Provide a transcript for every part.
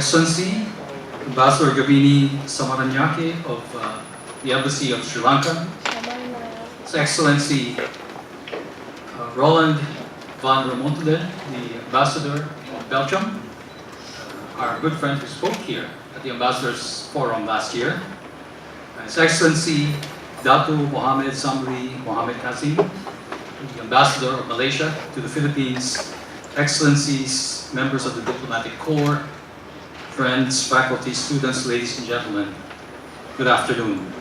Excellency, Ambassador Gamini Samaranayake of the Embassy of Sri Lanka, His Excellency Roland van Remontelen, the Ambassador of Belgium, our good friend who spoke here at the Ambassadors Forum last year, His Excellency Datu Mohammed Samri Mohammed Kazim, the Ambassador of Malaysia to the Philippines, Excellencies, members of the Diplomatic Corps, friends, faculty, students, ladies and gentlemen, good afternoon.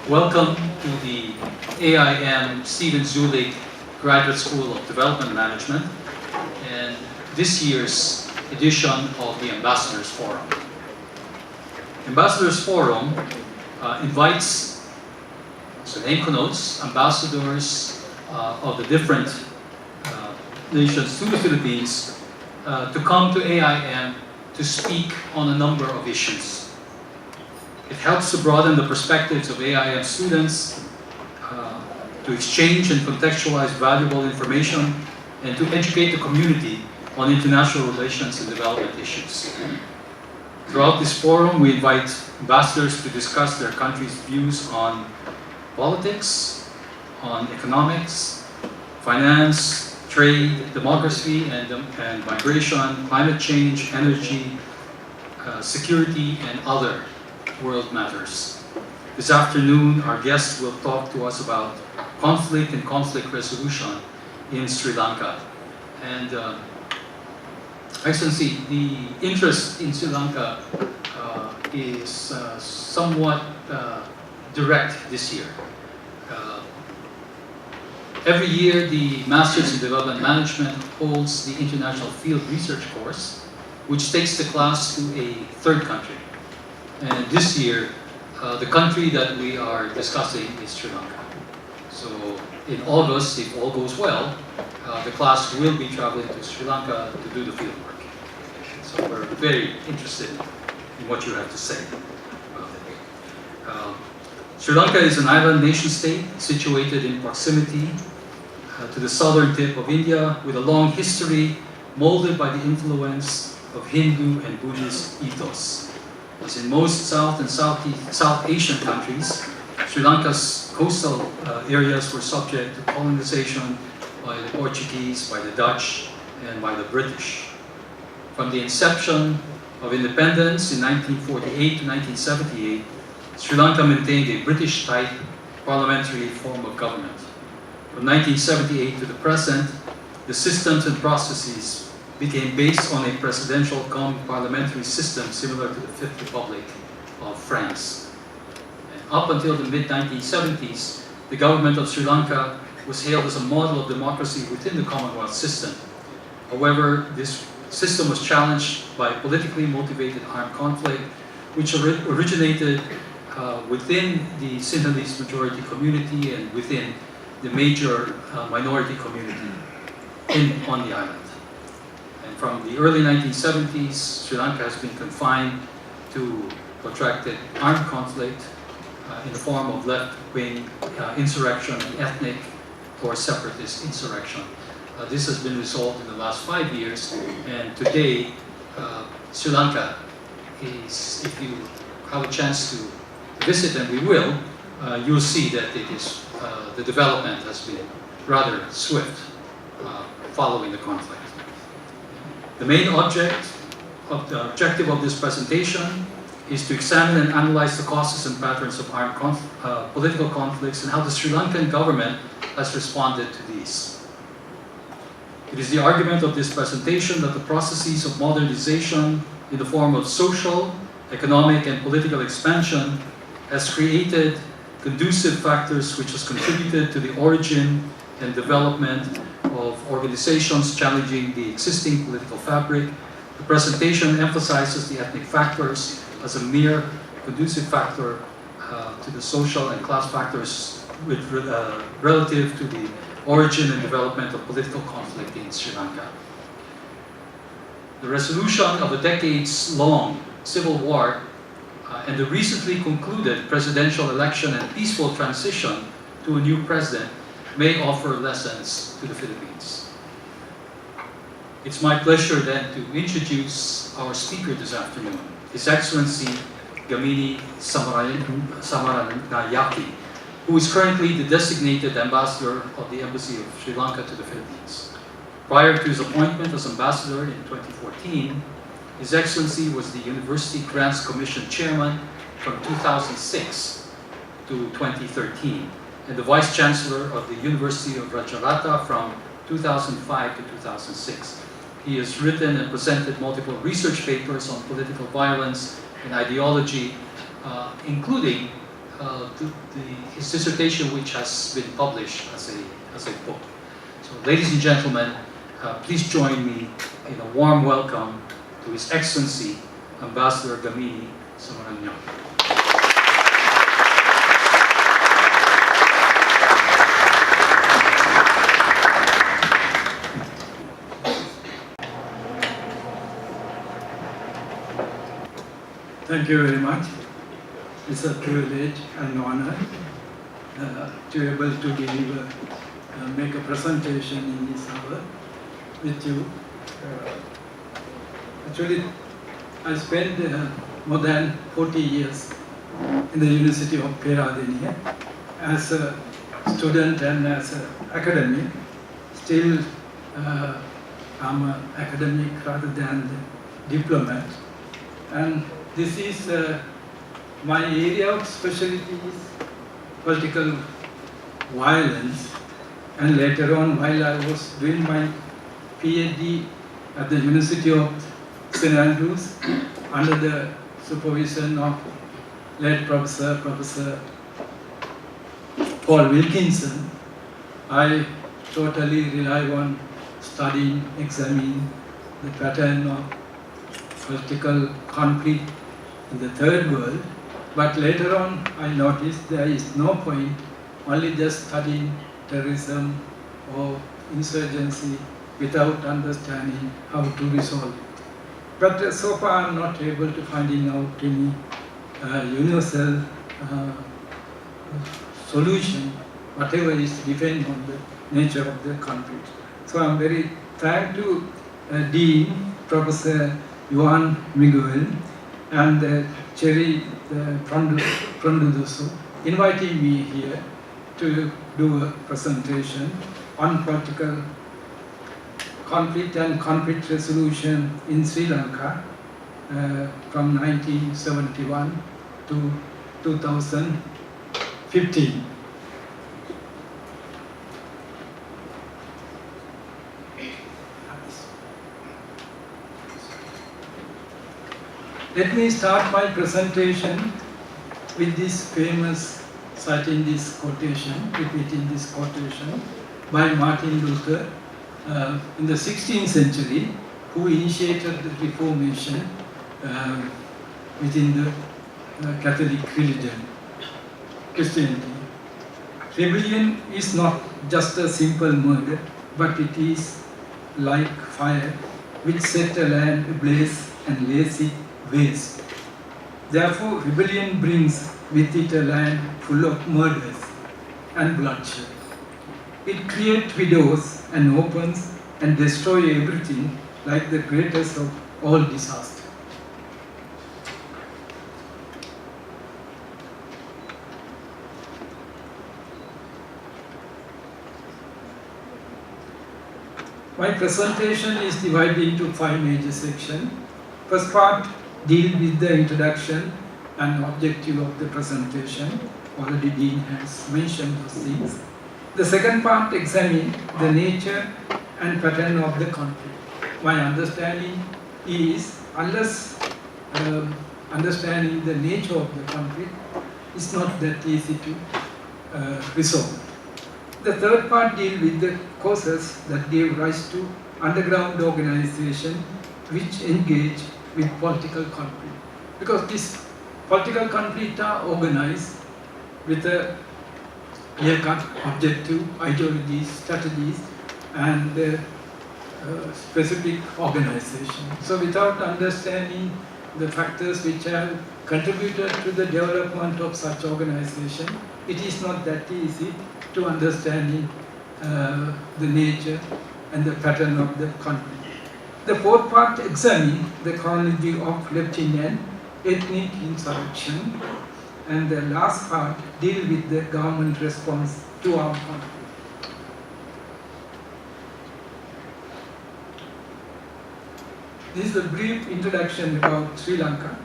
Welcome to the AIM Stephen Zuellig Graduate School of Development Management and this year's edition of the Ambassadors Forum. Ambassadors Forum invites, as the name connotes, ambassadors of the different nations to the Philippines to come to AIM to speak on a number of issues. It helps to broaden the perspectives of AIM students, to exchange and contextualize valuable information, and to educate the community on international relations and development issues. Throughout this forum, we invite ambassadors to discuss their country's views on politics, on economics, finance, trade, democracy and migration, climate change, energy, security, and other world matters. This afternoon, our guests will talk to us about conflict and conflict resolution in Sri Lanka. And Excellency, the interest in Sri Lanka is somewhat direct this year. Every year, the Masters in Development Management holds the International Field Research course, which takes the class to a third country. And this year, the country that we are discussing is Sri Lanka. So in August, if all goes well, the class will be traveling to Sri Lanka to do the field work. So we're very interested in what you have to say about it. Sri Lanka is an island nation-state situated in proximity to the southern tip of India with a long history molded by the influence of Hindu and Buddhist ethos. As in most South and South Asian countries, Sri Lanka's coastal areas were subject to colonization by the Portuguese, by the Dutch, and by the British. From the inception of independence in 1948 to 1978, Sri Lanka maintained a British-type parliamentary form of government. From 1978 to the present, the systems and processes became based on a presidential parliamentary system similar to the Fifth Republic of France. And up until the mid-1970s, the government of Sri Lanka was hailed as a model of democracy within the Commonwealth system. However, this system was challenged by politically motivated armed conflict, which originated within the Sinhalese majority community and within the major minority community on the island. And from the early 1970s, Sri Lanka has been confined to protracted armed conflict in the form of left-wing insurrection, ethnic or separatist insurrection. This has been resolved in the last 5 years, and today Sri Lanka is, if you have a chance to visit, and we will, you'll see that it is, the development has been rather swift following the conflict. The main objective of this presentation is to examine and analyze the causes and patterns of armed political conflicts and how the Sri Lankan government has responded to these. It is the argument of this presentation that the processes of modernization in the form of social, economic, and political expansion has created conducive factors which has contributed to the origin and development of organizations challenging the existing political fabric. The presentation emphasizes the ethnic factors as a mere conducive factor to the social and class factors relative to the origin and development of political conflict in Sri Lanka. The resolution of a decades-long civil war and the recently concluded presidential election and peaceful transition to a new president may offer lessons to the Philippines. It's my pleasure then to introduce our speaker this afternoon, His Excellency Gamini Samaranayake, who is currently the designated ambassador of the Embassy of Sri Lanka to the Philippines. Prior to his appointment as ambassador in 2014, His Excellency was the University Grants Commission chairman from 2006 to 2013, and the Vice Chancellor of the University of Rajarata from 2005 to 2006. He has written and presented multiple research papers on political violence and ideology, including his dissertation, which has been published as a book. So, ladies and gentlemen, please join me in a warm welcome to His Excellency Ambassador Gamini Samaranayake. Thank you very much. It's a privilege and honor to be able to make a presentation in this hour with you. Actually, I spent more than 40 years in the University of Peradeniya as a student and as an academic. Still, I'm an academic rather than the diplomat. And this is my area of specialty is political violence, and later on, while I was doing my PhD at the University of St. Andrews under the supervision of late Professor Paul Wilkinson, I totally rely on studying, examining the pattern of political conflict in the third world. But later on, I noticed there is no point only just studying terrorism or insurgency without understanding how to resolve it. But so far, I'm not able to finding out any universal solution, whatever is depending on the nature of the conflict. So I'm very thankful to Dean Professor Juan Miguel and Cherry Prandudusu inviting me here to do a presentation on political conflict and conflict resolution in Sri Lanka from 1971 to 2015. Let me start my presentation with this famous, citing this quotation, repeating this quotation by Martin Luther in the 16th century, who initiated the Reformation within the Catholic religion, Christianity. Rebellion is not just a simple murder, but it is like fire which set a land ablaze and lays it waste. Therefore, rebellion brings with it a land full of murders and bloodshed. It creates widows and opens and destroys everything like the greatest of all disasters. My presentation is divided into 5 major sections. First part deals with the introduction and objective of the presentation. Already Dean has mentioned those things. The second part examines the nature and pattern of the conflict. My understanding is, unless understanding the nature of the conflict, it's not that easy to resolve. The third part deals with the causes that gave rise to underground organization which engage with political conflict. Because these political conflicts are organized with a clear-cut objective, ideologies, strategies, and specific organization. So without understanding the factors which have contributed to the development of such organization, it is not that easy to understanding the nature and the pattern of the conflict. The fourth part examines the chronology of Lieutenant ethnic insurrection, and the last part deal with the government response to our conflict. This is a brief introduction about Sri Lanka.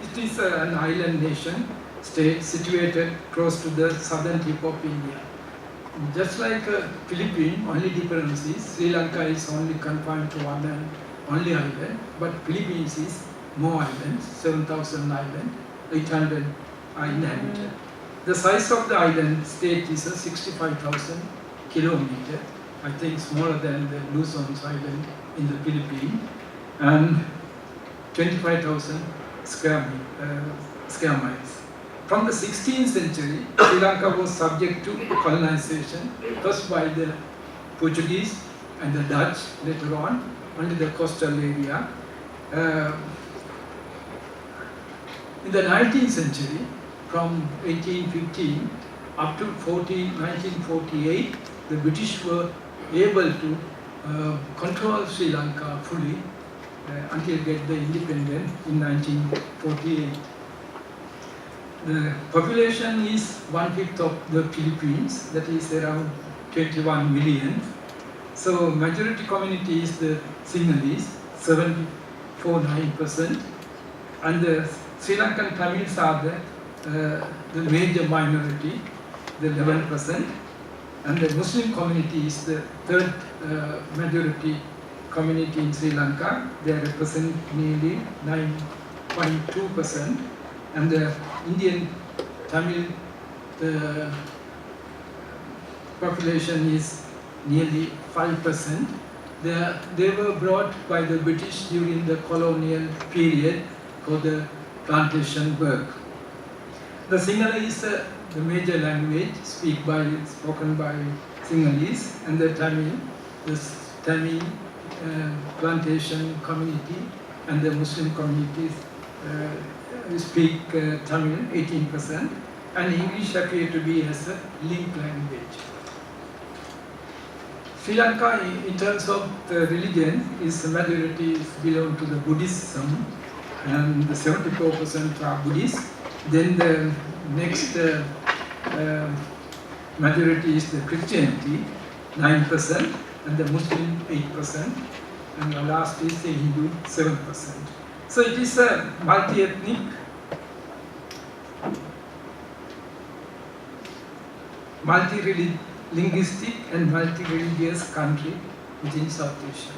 It is an island nation state situated close to the southern tip of India. Just like Philippines, only difference is Sri Lanka is only confined to one and only island, but Philippines is more islands, 7,000 islands, 800 are inhabited. The size of the island state is 65,000 kilometers, I think smaller than the Luzon's island in the Philippines, and 25,000 square miles. From the 16th century, Sri Lanka was subject to colonization, first by the Portuguese and the Dutch, later on, only the coastal area. In the 19th century, from 1815 up to 1948, the British were able to control Sri Lanka fully until get the independence in 1948. The population is 1/5 of the Philippines, that is around 21 million. So majority community is the Sinhalese, 7.49%, and the Sri Lankan Tamils are the major minority, the 11%, and the Muslim community is the third majority community in Sri Lanka. They represent nearly 9.2%, and the Indian Tamil population is nearly 5%. They were brought by the British during the colonial period for the plantation work. The Sinhala is the major language spoken by Sinhalese, and the Tamil plantation community and the Muslim communities speak Tamil, 18%, and English appear to be as a link language. Sri Lanka, in terms of the religion, is the majority belong to the Buddhism, and the 74% are Buddhist. Then the next majority is the Christianity, 9%, and the Muslim 8%, and the last is the Hindu, 7%. So it is a multi-ethnic, multi-linguistic and multi-religious country within South Asia.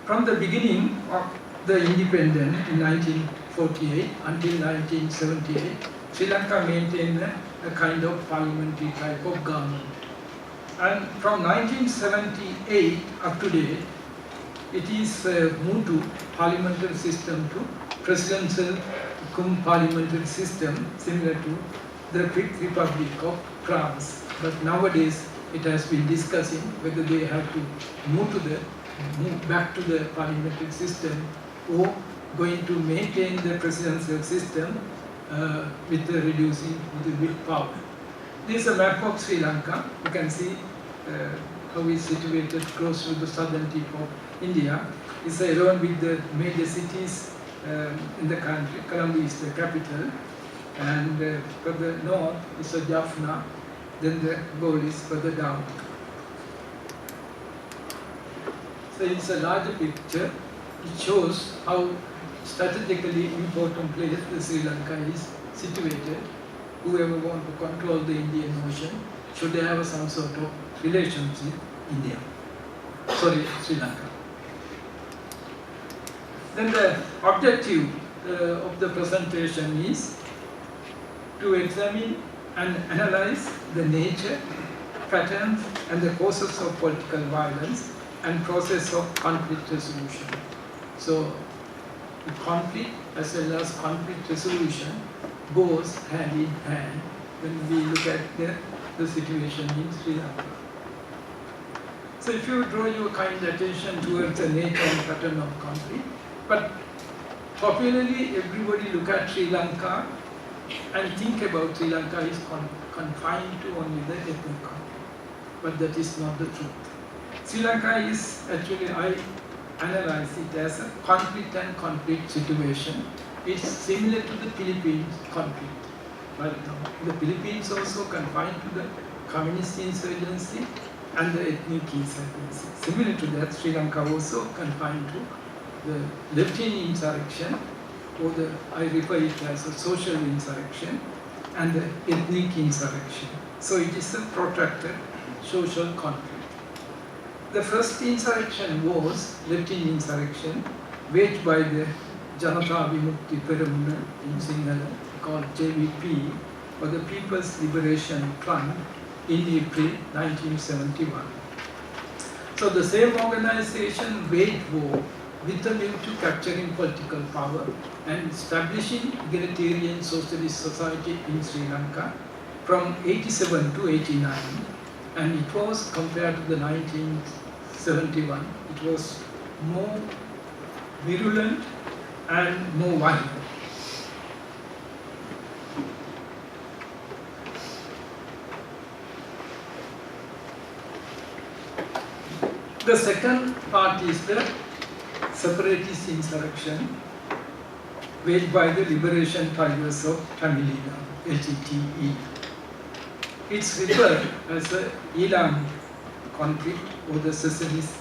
From the beginning of the independence in 1948 until 1978, Sri Lanka maintained a kind of parliamentary type of government. And from 1978 up to date, it is moved to parliamentary system to presidential cum parliamentary system, similar to the Fifth Republic of France. But nowadays, it has been discussing whether they have to move back to the parliamentary system or going to maintain the presidential system with the reducing the big power. This is a map of Sri Lanka. You can see how it is situated close to the southern tip of India. It's along with the major cities in the country. Colombo is the capital, and further north is Jaffna. Then the goal is further down. So it's a larger picture. It shows how strategically important place the Sri Lanka is situated. Whoever wants to control the Indian Ocean should have some sort of relationship with India. Sri Lanka. Then the objective of the presentation is to examine and analyze the nature, patterns, and the causes of political violence and process of conflict resolution. So, the conflict as well as conflict resolution goes hand in hand when we look at the situation in Sri Lanka. So if you draw your kind attention towards the nature and pattern of conflict, but popularly everybody look at Sri Lanka and think about Sri Lanka is confined to only the ethnic conflict, but that is not the truth. Sri Lanka is actually, analyze it as a conflict and conflict situation. It's similar to the Philippines conflict. But the Philippines also confined to the communist insurgency and the ethnic insurgency. Similar to that, Sri Lanka also confined to the left-wing insurrection, or I refer it as a social insurrection, and the ethnic insurrection. So it is a protracted social conflict. The first insurrection was left-wing insurrection waged by the Janata Vimukti Peramuna in Sinhala, called JVP, or the People's Liberation Front, in April 1971. So the same organization waged war with a view to capturing political power and establishing egalitarian socialist society in Sri Lanka from 87 to 89. And it was, compared to the 1971, it was more virulent and more violent. The second part is the separatist insurrection waged by the Liberation Tigers of Tamilina, LTTE. It's referred as the Elam conflict or the secessionist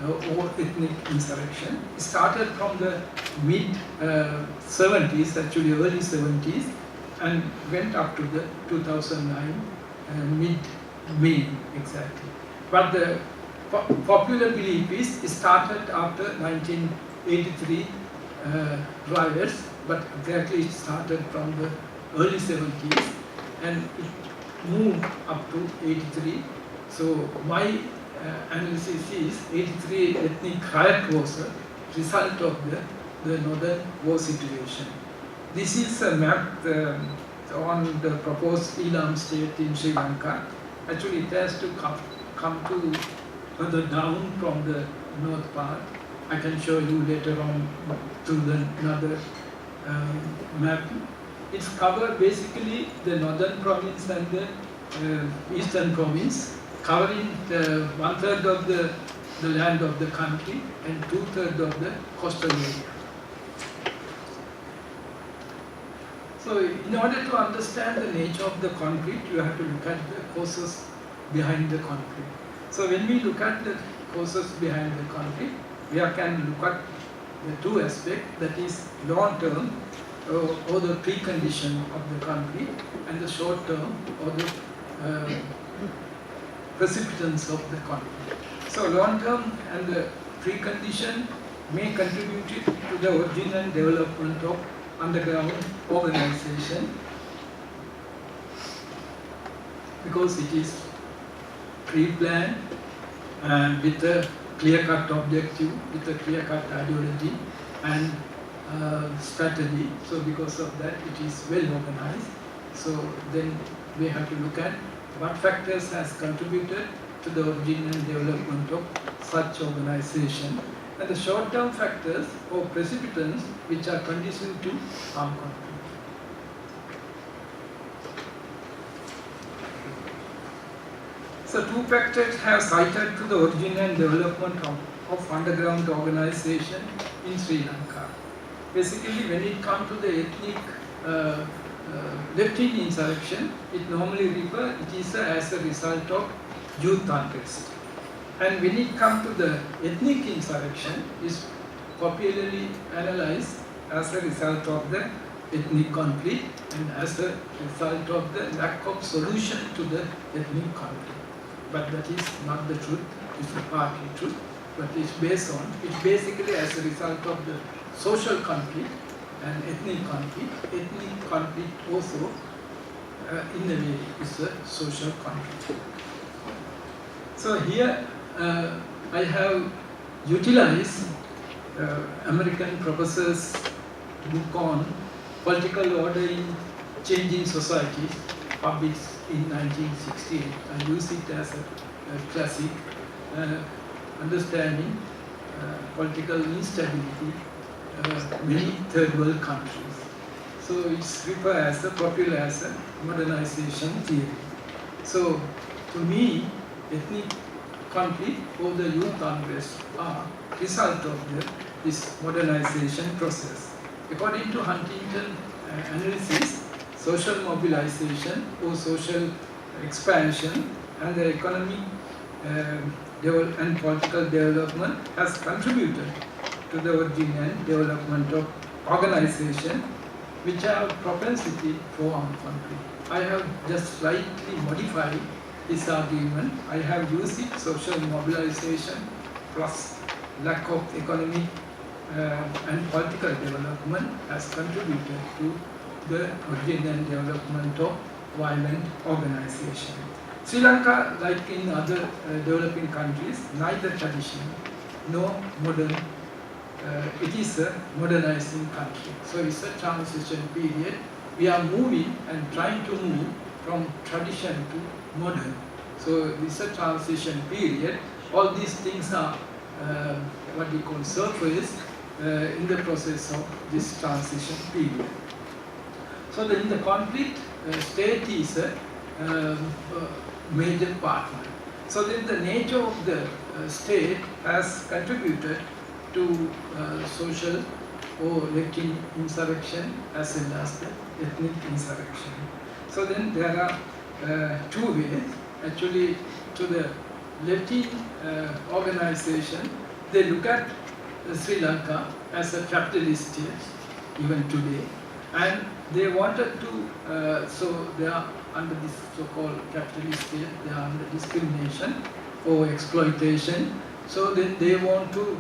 or ethnic insurrection. It started from the mid-70s, actually early 70s, and went up to the 2009, mid-May exactly. But the popular belief is it started after 1983 riots, but exactly it started from the early 70s and it moved up to 83. So my analysis is 83 ethnic riot was a result of the northern war situation. This is a map on the proposed Elam state in Sri Lanka. Actually it has to come to further down from the north part. I can show you later on through another map. It's covered basically the northern province and the eastern province, covering 1/3 of the land of the country and 2/3 of the coastal area. So in order to understand the nature of the conflict, you have to look at the causes behind the conflict. So when we look at the causes behind the conflict, we can look at the two aspects, that is long-term or the precondition of the conflict, and the short-term or the precipitants of the conflict. So long-term and the precondition may contribute to the origin and development of underground organization, because it is pre-planned and with a clear-cut objective, with a clear-cut ideology and strategy. So because of that, it is well organized. So then we have to look at what factors has contributed to the origin and development of such organization, and the short-term factors or precipitants which are conducive to armed conflict. So two factors have cited to the origin and development of underground organization in Sri Lanka. Basically, when it comes to the ethnic left-wing insurrection, it normally is as a result of youth unrest. And when it comes to the ethnic insurrection, is popularly analyzed as a result of the ethnic conflict and as a result of the lack of solution to the ethnic conflict. But that is not the truth, it's partly truth, but it's basically as a result of the social conflict and ethnic conflict. Ethnic conflict also, in a way, is a social conflict. So here, I have utilized American professor's book on political order in changing societies, published in 1968. I use it as a classic understanding political instability many third world countries. So it's referred as popular as a modernization theory. So to me, ethnic conflict or the youth unrest are result of this modernization process. According to Huntington analysis, social mobilization or social expansion and the economic and political development has contributed to the origin and development of organization which have propensity for armed conflict. I have just slightly modified this argument. I have used it, social mobilization plus lack of economic and political development has contributed to the origin and development of violent organization. Sri Lanka, like in other developing countries, neither tradition nor modern, it is a modernizing country. So it's a transition period. We are moving and trying to move from tradition to modern. So it's a transition period. All these things are what we call surface in the process of this transition period. So in the conflict, state is a major partner. So then the nature of the state has contributed to social or ethnic insurrection as well as the ethnic insurrection. So then there are two ways. Actually, to the Latin organization, they look at Sri Lanka as a capitalist state, even today, and they wanted to, so they are under this so-called capitalist state, they are under discrimination or exploitation, so then they want to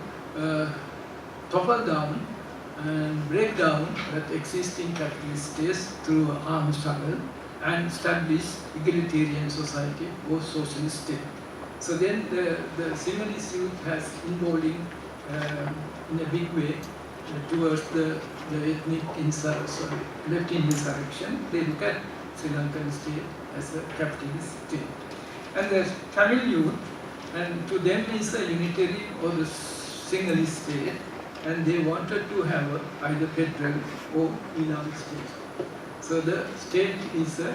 topple down and break down that existing capitalist states through armed struggle and establish egalitarian society or socialist state. So then the Sinhalese youth has involved in a big way towards the ethnic insurrection, left insurrection. They look at Sri Lankan state as a capitalist state. And the Tamil youth, and to them is a unitary or the Sinhalese state, and they wanted to have either federal or Islamic state. So the state is a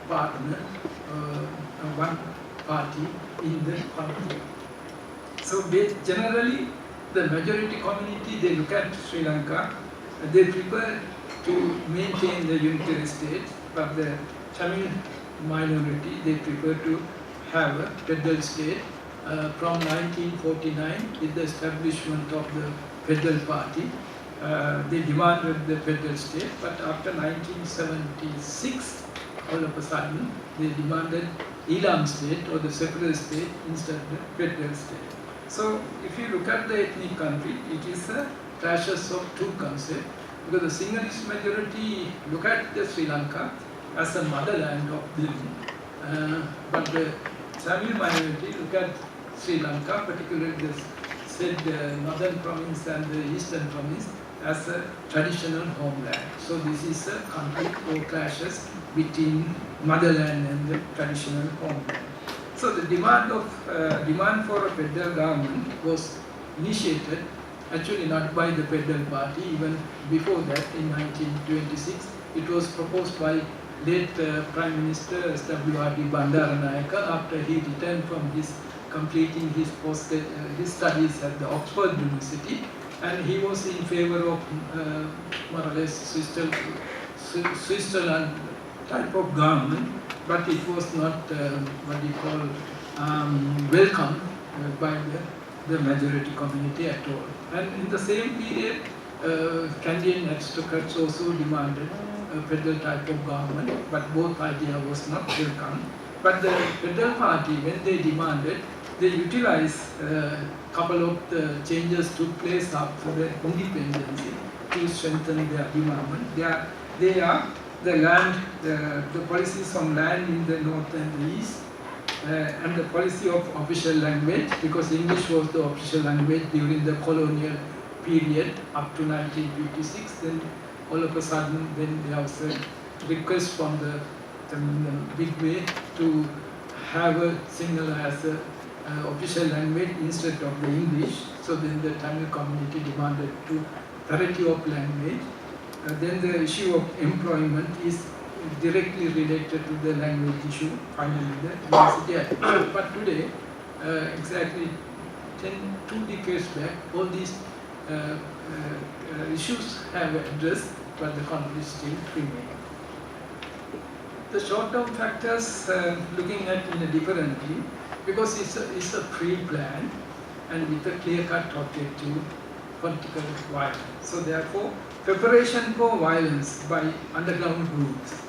partner, one party in the conflict. So generally, the majority community, they look at Sri Lanka, they prefer to maintain the unitary state, but the Tamil minority, they prefer to have a federal state. From 1949, with the establishment of the federal party, they demanded the federal state, but after 1976, all of a sudden, they demanded Elam state or the secular state instead of the federal state. So, if you look at the ethnic country, it is a clashes of two concepts, because the Sinhalese majority look at the Sri Lanka as a motherland of them, but the Tamil minority look at Sri Lanka, particularly the said northern province and the eastern province, as a traditional homeland. So this is a conflict or clashes between motherland and the traditional homeland. So the demand for a federal government was initiated, actually not by the federal party, even before that in 1926. It was proposed by late Prime Minister W.R.D. Bandaranayake after he returned from completing his studies at the Oxford University, and he was in favor of more or less Switzerland type of government, but it was not what you call welcomed by the majority community at all. And in the same period, Canadian aristocrats also demanded a federal type of government, but both idea was not welcome. But the federal party, when they demanded, they utilized a couple of the changes took place after the independence to strengthen their demand. They are the land, the policies on land in the north and the east, and the policy of official language, because English was the official language during the colonial period up to 1956. Then all of a sudden, then there was a request from the big way to have a Sinhala as a official language instead of the English. So then the Tamil community demanded to parity of language. Then the issue of employment is directly related to the language issue, finally the university. But today, exactly 2 decades back, all these issues have addressed, but the conflicts still remain. The short-term factors looking at differently, because it's a pre-planned and with a clear-cut objective, political violence. So therefore, preparation for violence by underground groups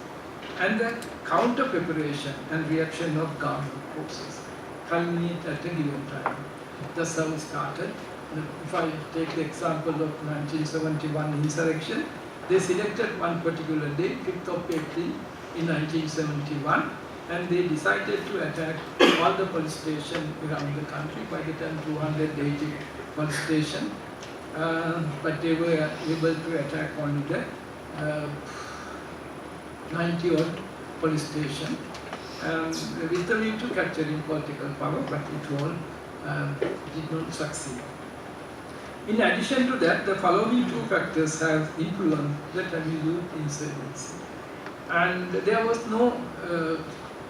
and the counter-preparation and reaction of government forces culminate at a given time. That's how it started. If I take the example of 1971 insurrection, they selected one particular day, 5th of April in 1971, and they decided to attack all the police stations around the country. By the time 280 police stations, but they were able to attack only the 90-odd police stations with the view to capturing political power, but it all did not succeed. In addition to that, the following 2 factors have influenced the Tamil youth insurgency. And there was no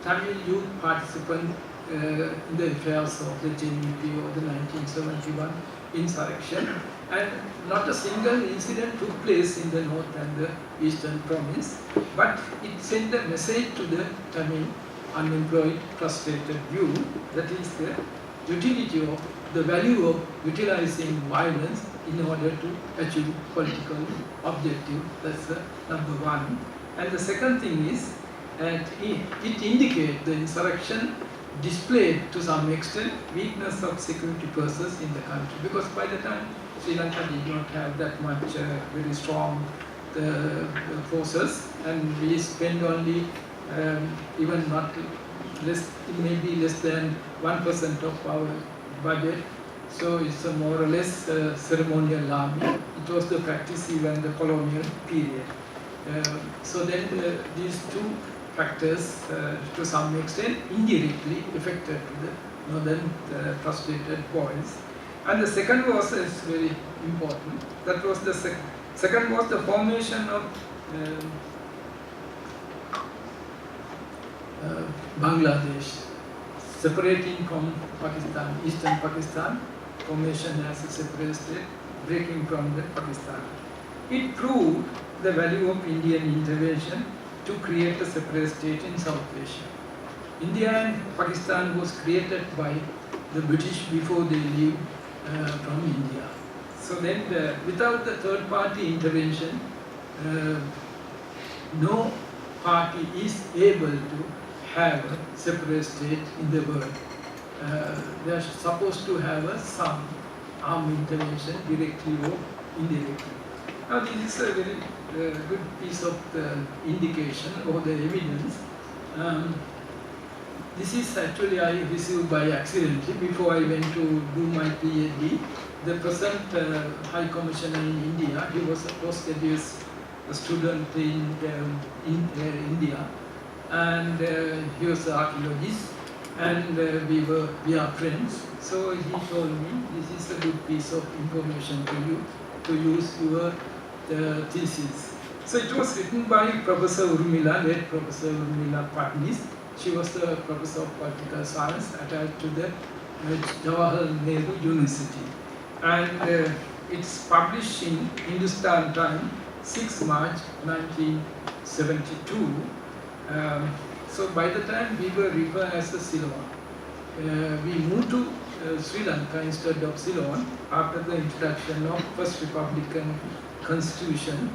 Tamil youth participant in the affairs of the JVP or the 1971 insurrection, and not a single incident took place in the north and the eastern province, but it sent a message to the Tamil unemployed, frustrated youth, that is the utility of the value of utilizing violence in order to achieve political objective. That's number one. And the second thing is that it indicates the insurrection displayed to some extent weakness of security forces in the country, because by the time Sri Lanka did not have that much very strong forces, and we spend only even not less, maybe less than 1% of our budget. So it's a more or less ceremonial army. It was the practice even the colonial period. So then these 2 factors to some extent indirectly affected the northern frustrated boys. And the second was very important. That was the second was the formation of Bangladesh, separating from Pakistan, eastern Pakistan, formation as a separate state, breaking from the Pakistan. It proved the value of Indian intervention to create a separate state in South Asia. India and Pakistan was created by the British before they leave from India. So then without the third party intervention, no party is able to have a separate state in the world. They are supposed to have some armed intervention directly or indirectly. Now this is a very good piece of the indication or the evidence. This is actually I received by accident before I went to do my PhD. The present High Commissioner in India, he was a postgraduate student in India, and he was an archaeologist, and we are friends. So he told me this is a good piece of information to you to use your thesis. So it was written by Professor Urmila, late Professor Urmila Patnis. She was the professor of political science attached to the Jawaharlal Nehru University. And it's published in Hindustan Times, 6 March 1972. So by the time we were referred as a Ceylon, we moved to Sri Lanka instead of Ceylon after the introduction of first Republican Constitution,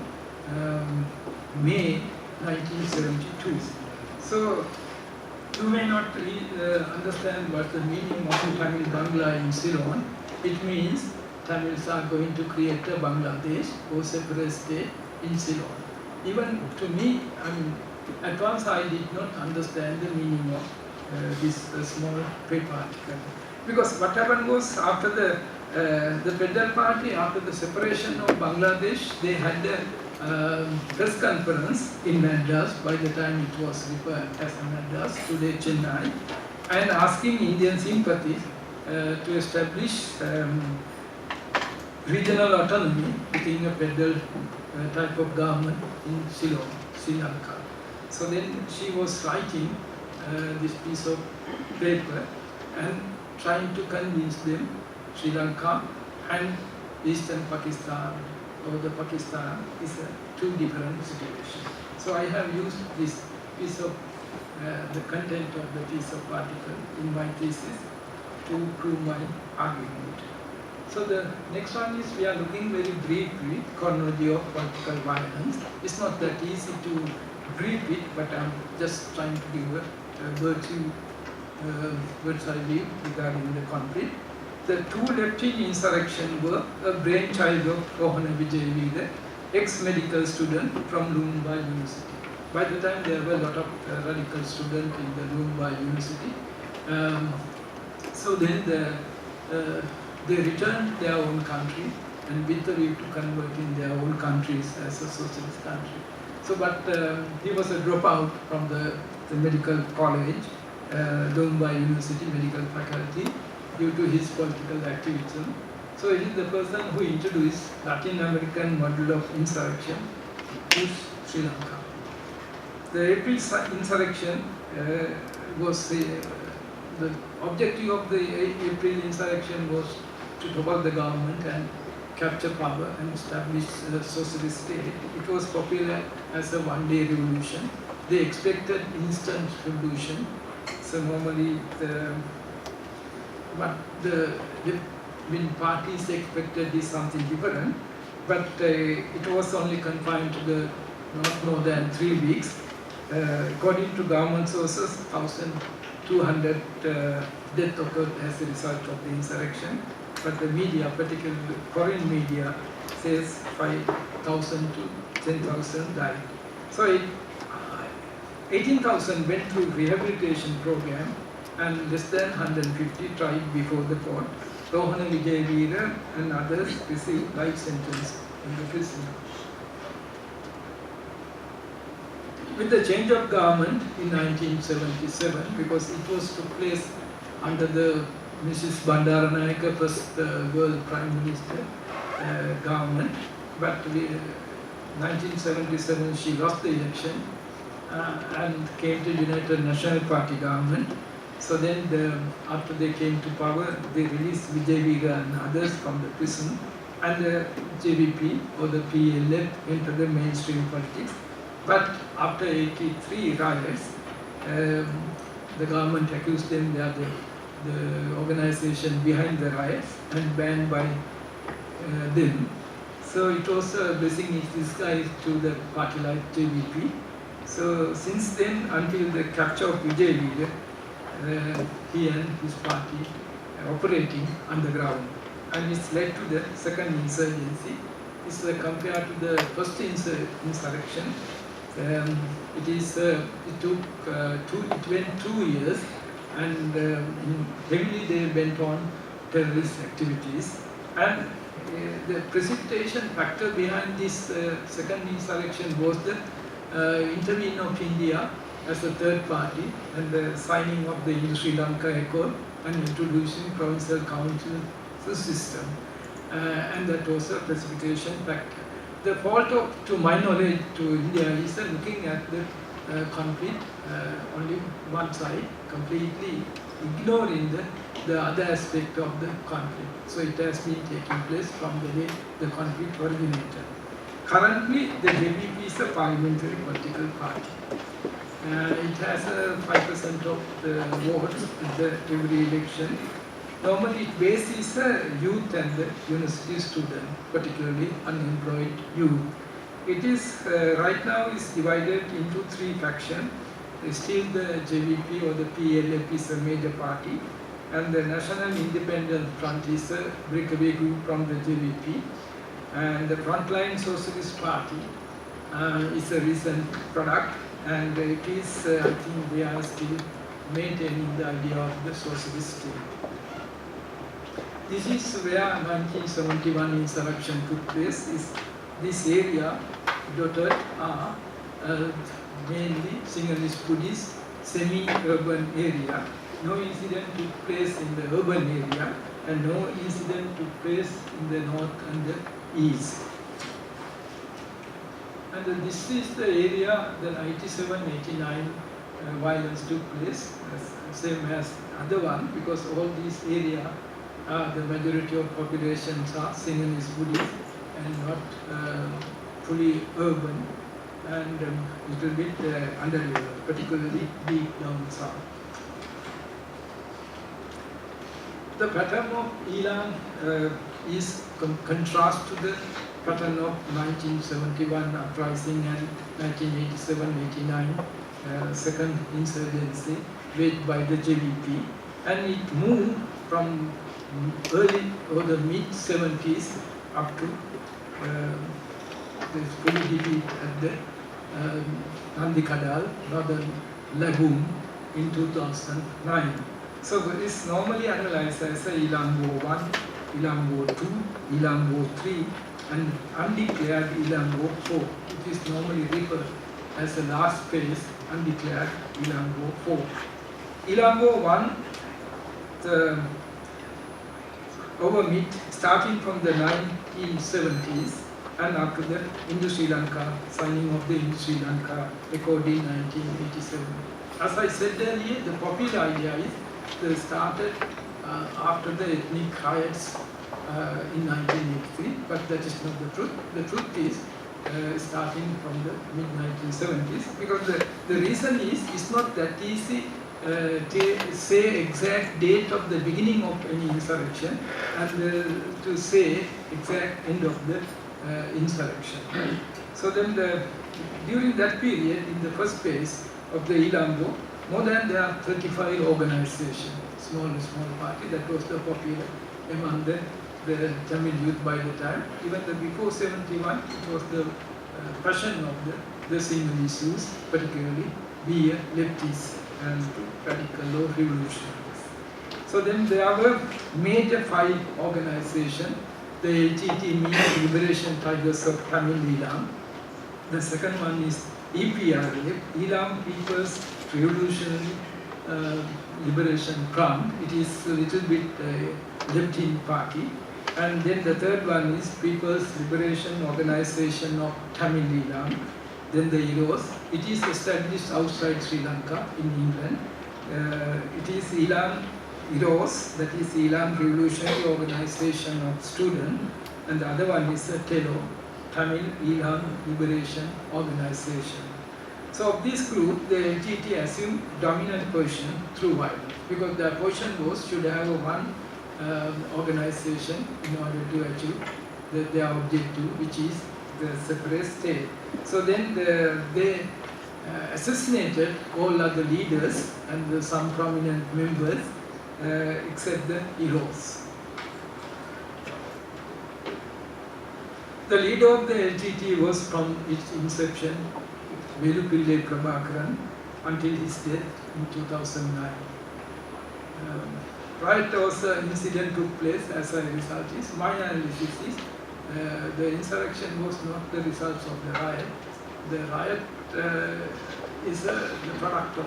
May 1972. So you may not understand what the meaning of Tamil Bangla in Ceylon. It means Tamils are going to create a Bangladesh or separate state in Ceylon. Even to me, at once I did not understand the meaning of this small pre-particle. Because what happened was after the Federal Party, after the separation of Bangladesh, they had a press conference in Madras, by the time it was referred as Madras, today Chennai, and asking Indian sympathy to establish regional autonomy within a federal type of government in Ceylon, Sri Lanka. So then she was writing this piece of paper, and trying to convince them Sri Lanka and Eastern Pakistan or the Pakistan is two different situations. So I have used this piece of the content of the piece of article in my thesis to prove my argument. So the next one is we are looking very briefly chronology of political violence. It's not that easy to brief it, but I'm just trying to give a bird's eye view regarding the conflict. The two left-wing insurrections were a brainchild of Rohana Vijayveera, ex-medical student from Lumumba University. By the time there were a lot of radical students in the Lumumba University. So then they returned to their own country and with the view to convert in their own countries as a socialist country. So, but he was a dropout from the medical college, Lumumba University medical faculty, due to his political activism. So he is the person who introduced Latin American model of insurrection to Sri Lanka. The April insurrection was the objective of the April insurrection was to topple the government and capture power and establish a socialist state. It was popular as a one-day revolution. They expected instant revolution. So normally what the when parties expected is something different, but it was only confined to the not more than 3 weeks. According to government sources, 1,200 deaths occurred as a result of the insurrection, but the media, particularly foreign media, says 5,000 to 10,000 died. So 18,000 went through rehabilitation program and less than 150 tried before the court. Rohana Vijayveera and others received life sentence in the prison. With the change of government in 1977, because it was took place under the Mrs. Bandaranayake, first world Prime Minister government, but in 1977 she lost the election and came to United National Party government. So then after they came to power, they released Vijayveera and others from the prison, and the JVP or the PLF entered the mainstream politics. But after 83 riots, the government accused them they are the organization behind the riots and banned by them. So it was a blessing in disguise to the party like JVP. So since then, until the capture of Vijayveera, he and his party operating underground, and it's led to the second insurgency. It's compared to the first insurrection. It went 2 years, and heavily they went on terrorist activities. And the precipitation factor behind this second insurrection was the intervention of India as a third party and the signing of the Sri Lanka Accord and introducing provincial council system. And that was a precipitation factor. The fault to my knowledge to India is looking at the conflict only one side, completely ignoring the other aspect of the conflict. So it has been taking place from the day the conflict originated. Currently, the JVP is a parliamentary political party. It has 5% of the votes in every election. Normally, its base is youth and the university student, particularly unemployed youth. It is right now is divided into 3 factions. Still, the JVP or the PLF is a major party, and the National Independent Front is a breakaway group from the JVP, and the Frontline Socialist Party is a recent product. And it is, I think they are still maintaining the idea of the socialist state. This is where 1971 insurrection took place. Is this area dotted are mainly Sinhalese Buddhist semi-urban area. No incident took place in the urban area, and no incident took place in the north and the east. And this is the area, the 87-89 violence took place, same as other one, because all these areas, the majority of populations are Sinhalese Buddhist and not fully urban and little bit underdeveloped, particularly deep down south. The pattern of Ilan is contrast to the pattern of 1971 uprising and 1987-89 second insurgency led by the JVP, and it moved from early or the mid 70s up to this fully defeat at the Nandikadal, northern lagoon in 2009. So it is normally analyzed as a Ilan War 1, Ilan War 2, Ilan War 3 and undeclared Ilan War 4, which is normally referred as the last phase, undeclared Ilan War 4. Ilan War 1, the over starting from the 1970s and after the Indo-Sri Lanka, signing of the Indo-Sri Lanka Accord in 1987. As I said earlier, the popular idea is they started after the ethnic riots in 1983, but that is not the truth. The truth is starting from the mid-1970s, because the reason is it's not that easy to say exact date of the beginning of any insurrection and to say exact end of the insurrection. So then during that period, in the first phase of the Ilan War, more than there are 35 organizations, small party, that was the popular among the Tamil youth by the time. Even before 71, it was the passion of the Sinhalese youth, particularly be leftists and radical or revolutionaries. So then there were major 5 organizations. The LTT means Liberation Tigers of Tamil Ilam. The second one is EPRF, Ilam People's Revolutionary Liberation Front. It is a little bit left-wing party. And then the third one is People's Liberation Organization of Tamil Ilam. Then the IROS. It is established outside Sri Lanka in England. It is Ilam IROS, that is Ilam Revolutionary Organization of Students. And the other one is TELO, Tamil Ilam Liberation Organization. So of this group, the LTT assumed dominant position through violence, because their position was should have one organization in order to achieve their objective, which is the separate state. So then they assassinated all other leaders and some prominent members except the heroes. The leader of the LTT was from its inception Velupillai Prabhakaran until his death in 2009. Right after an incident took place as a result is, my analysis is the insurrection was not the result of the riot. The riot is the product of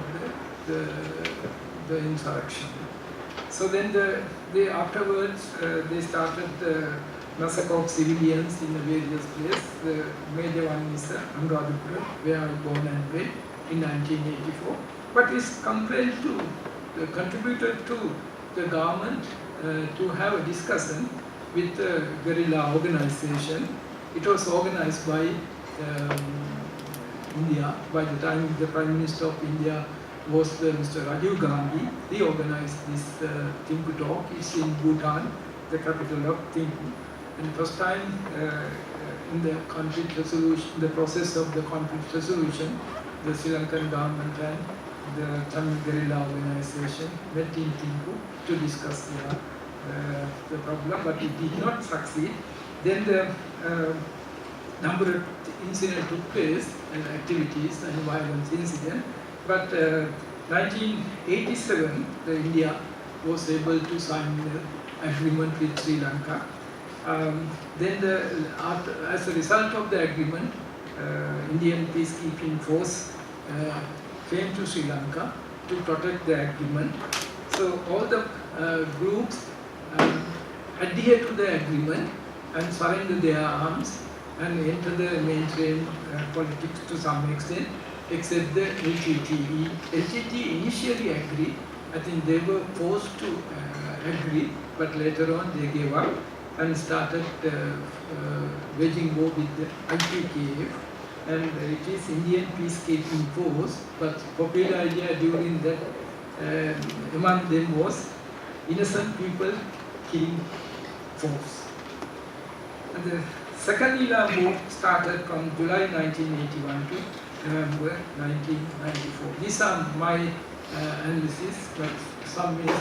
the insurrection. So then afterwards they started the massacre of civilians in the various places. The major one is Anuradhapura, where I was born and bred in 1984. But it's contributed to the government to have a discussion with the guerrilla organization. It was organized by India. By the time the Prime Minister of India was Mr. Rajiv Gandhi, he organized this Thimphu talk. It's in Bhutan, the capital of Thimphu. And first time in the conflict resolution, the process of the conflict resolution, the Sri Lankan government and the Tamil guerrilla organization met in Thimphu to discuss the problem, but it did not succeed. Then the number of incidents took place and activities and violence incident. But 1987, India was able to sign an agreement with Sri Lanka. Then as a result of the agreement, Indian peacekeeping force came to Sri Lanka to protect the agreement. So all the groups adhere to the agreement and surrender their arms and enter the mainstream politics to some extent. except the LTTE. LTT initially agreed. I think they were forced to agree, but later on they gave up and started waging war with the IPKF. And it is Indian peacekeeping force, but popular idea during that among them was innocent people killing force. And the second Ilam War started from July 1981 to November 1994. These are my analysis, but some may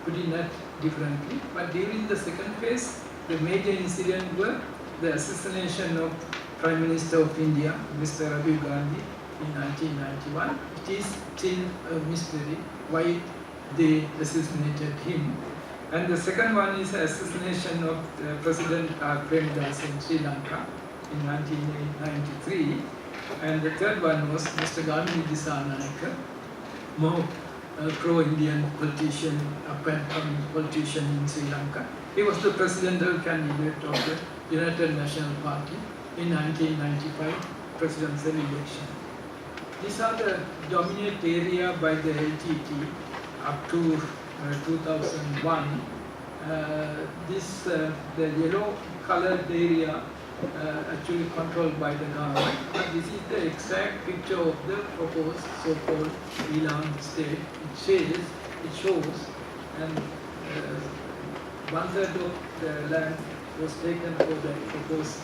put in that differently. But during the second phase, the major incidents were the assassination of Prime Minister of India, Mr. Rajiv Gandhi, in 1991. It is still a mystery why they assassinated him. And the second one is the assassination of President Premdas in Sri Lanka in 1993. And the third one was Mr. Gamini Samaranayake, more pro-Indian politician, up-and-coming politician in Sri Lanka. He was the presidential candidate of the United National Party in 1995 presidential election. These are the dominant area by the LTT up to 2001. The yellow colored area actually controlled by the government. But this is the exact picture of the proposed so-called Ilam state. It shows, and 1/3 of the land was taken for the proposed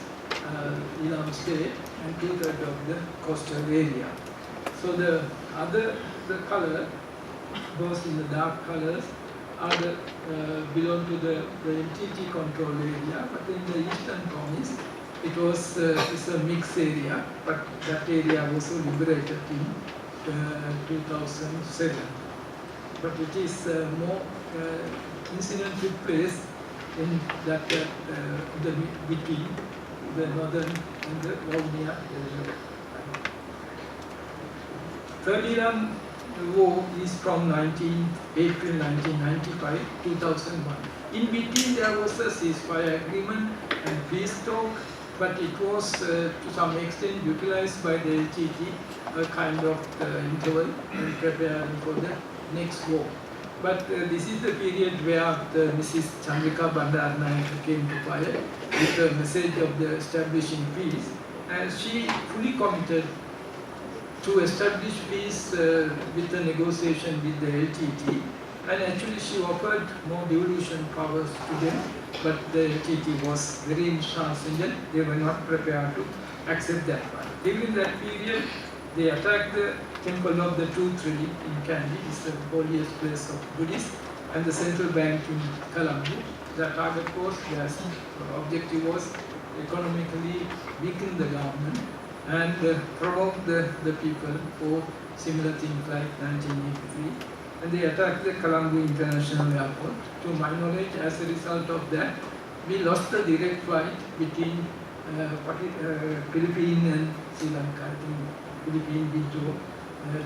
Ilam state and 2/3 of the coastal area. So the color, those in the dark colors, are belong to the LTT control area, but in the eastern province, it was it's a mixed area, but that area was also liberated in 2007. But it is more incident took place in that between the northern and the Volnia area. Third Iran War is from April 1995, 2001. In between there was a ceasefire agreement and peace talk, but it was to some extent utilized by the LTT, a kind of interval and preparing for the next war. But this is the period where Mrs. Chandrika Bandaranaike came to power with the message of the establishing peace, and she fully committed to establish peace with the negotiation with the LTT, and actually she offered more devolution powers to them, but the LTT was very intransigent. They were not prepared to accept that one. During that period, they attacked the temple of the Two Tree in Kandy, it's the holiest place of Buddhists, and the central bank in Colombo. The target was, their objective was economically weaken the government and provoke the people for similar things like 1983. And they attacked the Colombo International Airport. To my knowledge, as a result of that, we lost the direct flight between Philippines and Sri Lanka. I think Philippines withdrew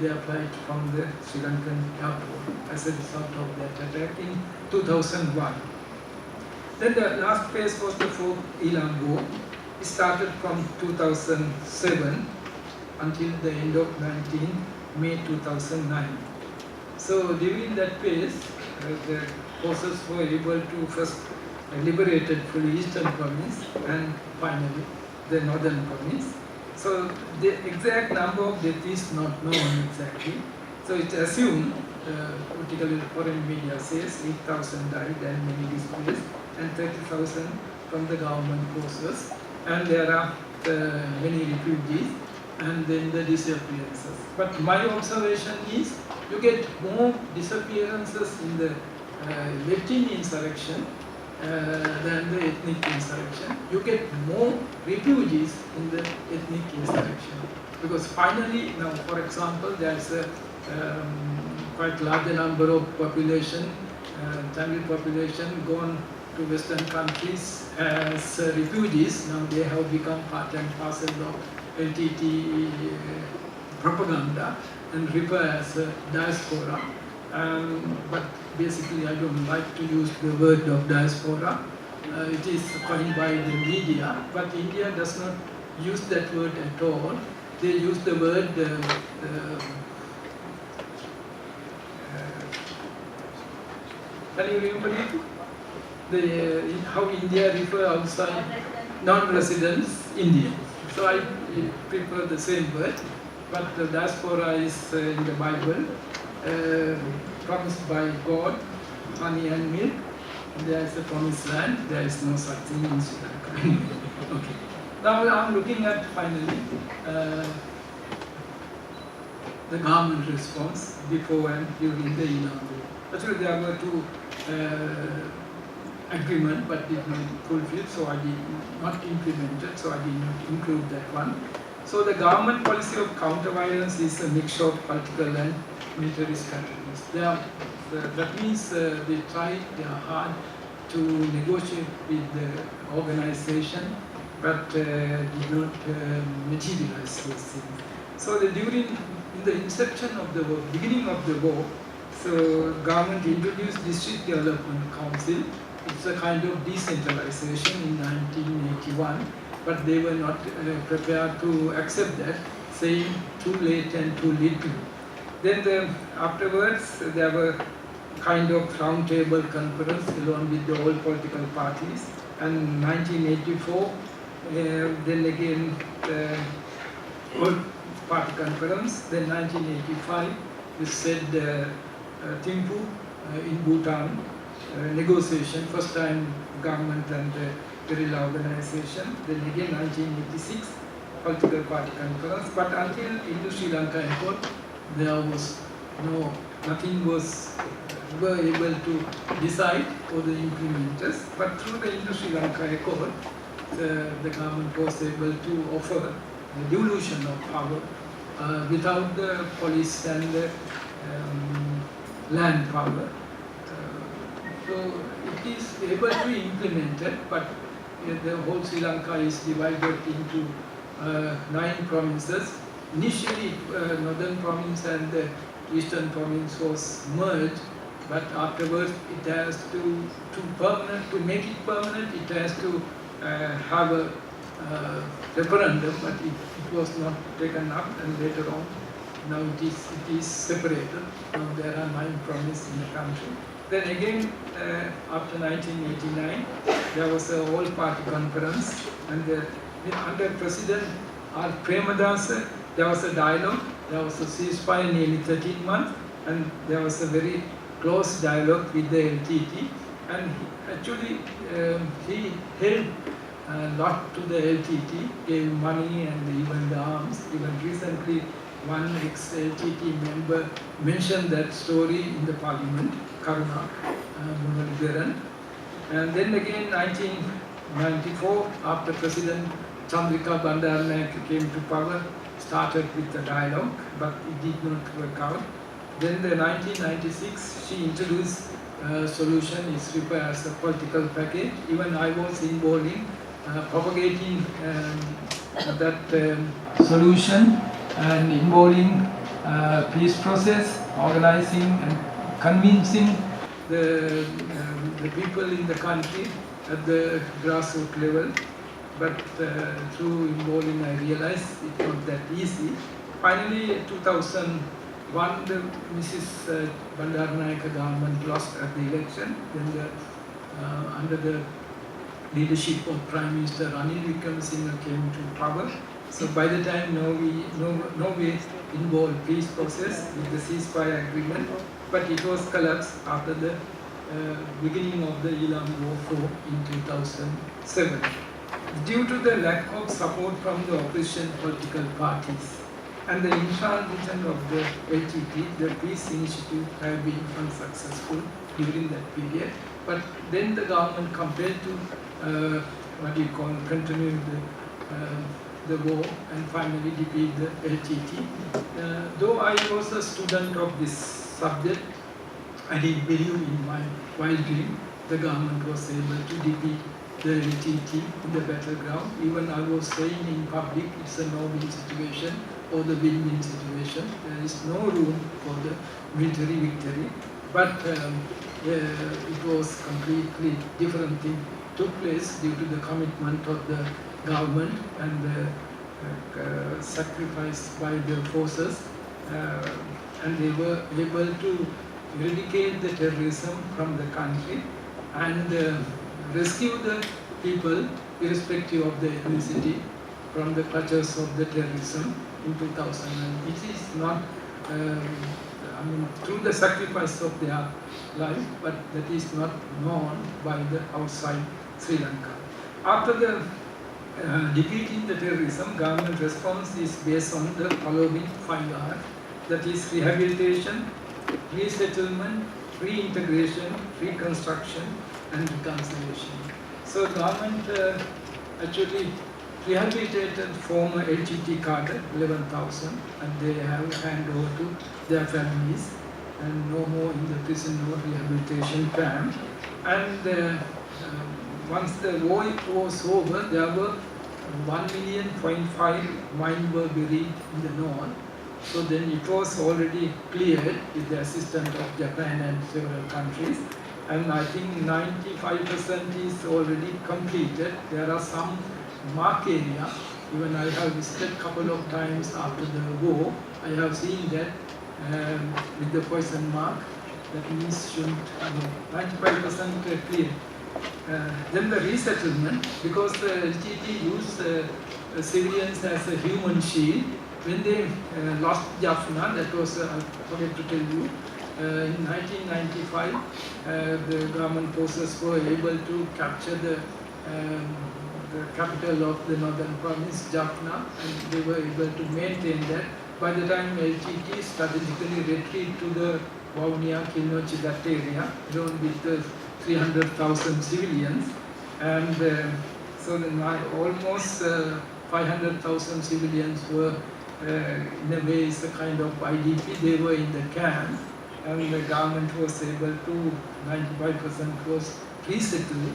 their flight from the Sri Lankan airport as a result of that attack in 2001. Then the last phase was the fourth Ilam War. It started from 2007 until the end of May 2009. So during that phase, the forces were able to first liberated fully eastern province and finally the northern province. So the exact number of deaths is not known exactly. So it's assumed, particularly foreign media says 8,000 died and many displaced, and 30,000 from the government forces. And there are many refugees, and then the disappearances. But my observation is you get more disappearances in the Latin insurrection than the ethnic insurrection. You get more refugees in the ethnic insurrection. Because finally, now for example, there is a quite large number of population, Tamil population gone to Western countries as refugees. Now they have become part and parcel of LTT propaganda and refer as a diaspora. But basically I don't like to use the word of diaspora. It is coined by the media, but India does not use that word at all. they use the word can you remember it? How India refer outside non-residents Indians. So I prefer the same word, but the diaspora is in the Bible promised by God, honey and milk. There is a promised land. There is no such thing in Sri Lanka. Okay. Now I'm looking at finally the government response before and during the Ilam War. Actually, there were two agreements, but did not fulfill, so I did not implement it, so I did not include that one. So the government policy of counter-violence is a mixture of political and military strategies. That means they tried hard to negotiate with the organization, but did not materialize those things. So in the inception of the war, beginning of the war, so government introduced District Development Council. It's a kind of decentralization in 1981, but they were not prepared to accept that, saying too late and too little. Then afterwards, there were kind of roundtable conference along with the all political parties. And 1984, then again all party conference. Then 1985, we said Thimphu in Bhutan, negotiation, first time government and guerrilla organization. Then again 1986, political party conference. But until Indo-Sri Lanka Accord, there was nothing was were able to decide or the implementers. But through the Indo-Sri Lanka Accord, the government was able to offer a devolution of power without the police and the land power. So it is able to implement it, but the whole Sri Lanka is divided into 9 provinces. Initially, northern province and the eastern province was merged, but afterwards it has to make it permanent, it has to have a referendum, but it was not taken up, and later on, now it is separated. Now there are 9 provinces in the country. Then again, after 1989, there was a all-party conference, and under President R. Premadasa, there was a dialogue, there was a ceasefire nearly 13 months, and there was a very close dialogue with the LTT, and he helped a lot to the LTT, gave money and even the arms. Even recently, one ex-LTT member mentioned that story in the parliament, Karuna Munaligaran. And then again, 1994, after President Chandrika Bandaranaike came to power, started with the dialogue, but it did not work out. Then the 1996, she introduced a solution, is referred as a political package. Even I was involved in propagating that solution and involving peace process, organizing and convincing the people in the country at the grassroots level. But through involving, I realized it was not that easy. Finally, 2001, the Mrs. Bandaranaike government lost at the election. Then under the leadership of Prime Minister Ranil Wickremesinghe came to power. So by the time Norway involved peace process with the ceasefire agreement, but it was collapsed after the beginning of the Ilam War in 2007. Due to the lack of support from the opposition political parties and the intransigence of the LTT, the peace initiative have been unsuccessful during that period. But then the government compelled to continue the war and finally defeat the LTT. Though I was a student of this subject, I did believe in my wild dream the government was able to defeat the LTT in the battleground. Even I was saying in public, it's a no-win situation or the win-win situation. There is no room for the military victory. But it was completely different thing took place due to the commitment of the government and the sacrificed by the forces, and they were able to eradicate the terrorism from the country and rescue the people, irrespective of the ethnicity, from the clutches of the terrorism in 2000. And it is not, through the sacrifice of their life, but that is not known by the outside Sri Lanka. After the defeating the terrorism, government response is based on the following 5 R's, that is rehabilitation, resettlement, reintegration, reconstruction, and reconciliation. So government actually rehabilitated former LTT cadre, 11,000, and they have handed over to their families and no more in the prison or rehabilitation camp. And once the war was over, there were 1.5 million mines were buried in the north. So then it was already cleared with the assistance of Japan and several countries. And I think 95% is already completed. There are some mark area. Even I have visited a couple of times after the war. I have seen that with the poison mark. That means 95% clear. Then the resettlement, because the LTT used civilians as a human shield. When they lost Jaffna, that was, I forget to tell you, in 1995, the government forces were able to capture the capital of the northern province, Jaffna, and they were able to maintain that. By the time LTT strategically retreat to the Vaunia, Kilnochi, that area, along with the 300,000 civilians, and so then almost 500,000 civilians were in a way is a kind of IDP. They were in the camp, and the government was able to, 95% was resettled.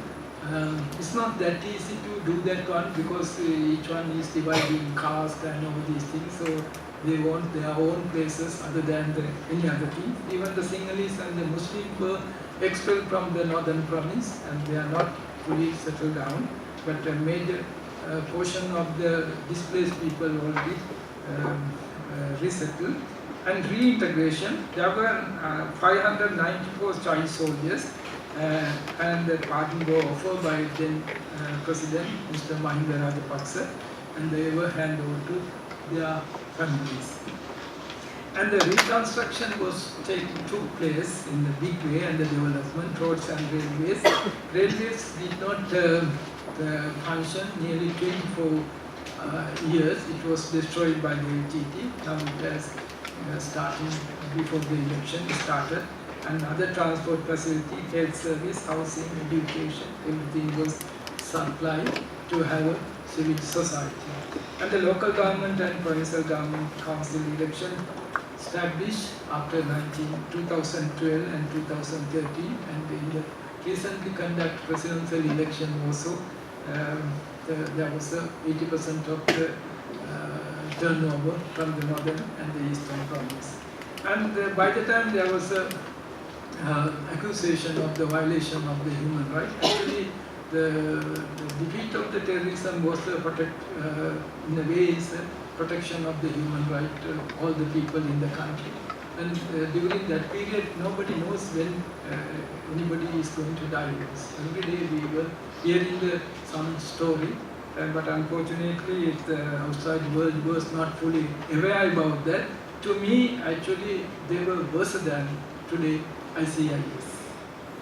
It's not that easy to do that one, because each one is divided in caste and all these things, so they want their own places other than any other thing. Even the Sinhalese and the Muslims were expelled from the northern province, and they are not fully settled down, but a major portion of the displaced people already resettled. And reintegration, there were 594 child soldiers, and the pardon was offered by then President Mr. Mahinda Rajapaksa, and they were handed over to their families. And the reconstruction took place in a big way, and the development, roads and railways. Railways did not function nearly 24 years. It was destroyed by the LTT. Now it has starting before the election started. And other transport facility, health service, housing, education, everything was supplied to have a civil society. And the local government and provincial government council election established after 2012 and 2013, and in the recently conducted presidential election also, there was 80% of the turnover from the northern and the eastern province. And by the time there was a accusation of the violation of the human rights, actually the defeat of the terrorism was in a way is a protection of the human right to all the people in the country. And during that period, nobody knows when anybody is going to die. Every day we were hearing some story, but unfortunately the outside world was not fully aware about that. To me, actually, they were worse than today ICIS.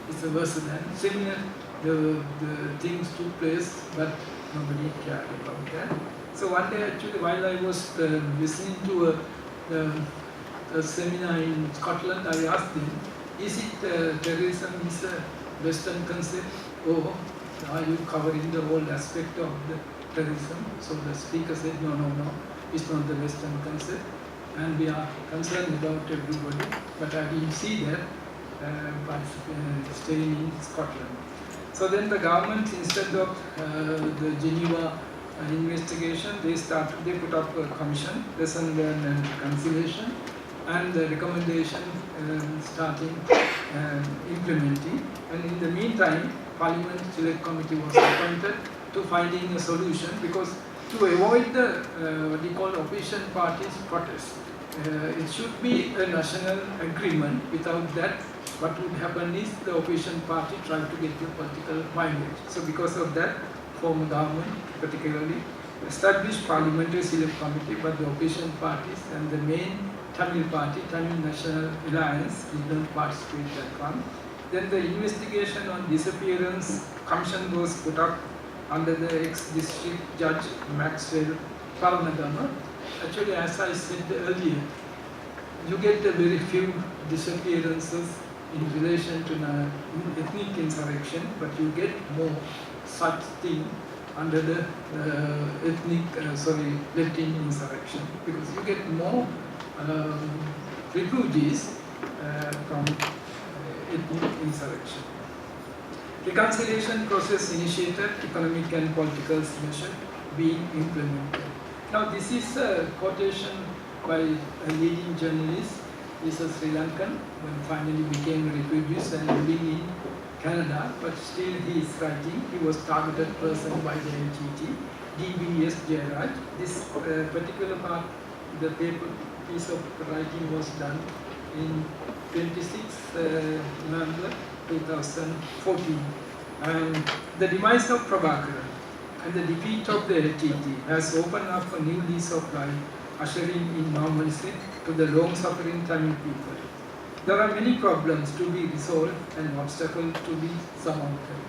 It's a worse than. Similar, the things took place, but nobody cared about that. So one day, actually, while I was listening to a seminar in Scotland, I asked him, is it terrorism is a Western concept, or are you covering the whole aspect of the terrorism? So the speaker said, no, it's not the Western concept, and we are concerned about everybody, but I didn't see that by staying in Scotland. So then the government, instead of the Geneva investigation, they put up a commission, lesson learned and reconciliation, and the recommendation starting implementing. And in the meantime, Parliament Select Committee was appointed to finding a solution, because to avoid the what we call opposition parties protest. It should be a national agreement. Without that, what would happen is the opposition party try to get the political mileage. So because of that, former government particularly established parliamentary select committee, but the opposition parties and the main Tamil party, Tamil National Alliance, did not participate in that one. Then the investigation on disappearance commission was put up under the ex-district judge Maxwell Paranagama. Actually, as I said earlier, you get a very few disappearances in relation to ethnic insurrection, but you get more such thing under the Latin insurrection, because you get more refugees from ethnic insurrection. Reconciliation process initiated, economic and political measures being implemented. Now this is a quotation by a leading journalist. He's a Sri Lankan, when finally became a refugee and living in Canada, but still he is writing. He was targeted person by the NTT, DBS Jairaj. This particular part, the piece of writing was done in 26 November 2014. The demise of Prabhakaran and the defeat of the NTT has opened up a new lease of life, ushering in normalcy to the long-suffering Tamil people. There are many problems to be resolved and obstacles to be surmounted.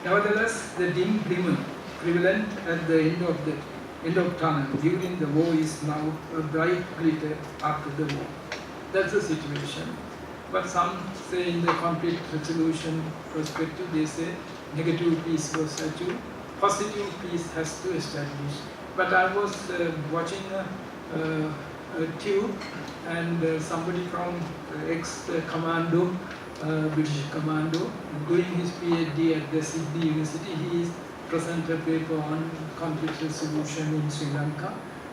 Nevertheless, the dim glimmer prevalent at the end of tunnel during the war is now a bright glitter after the war. That's the situation. But some say in the conflict resolution perspective, they say negative peace was achieved, positive peace has to establish. But I was watching a tube, and somebody from ex-commando, British commando, doing his PhD at the Sydney University, he presented a paper on conflict resolution in Sri Lanka,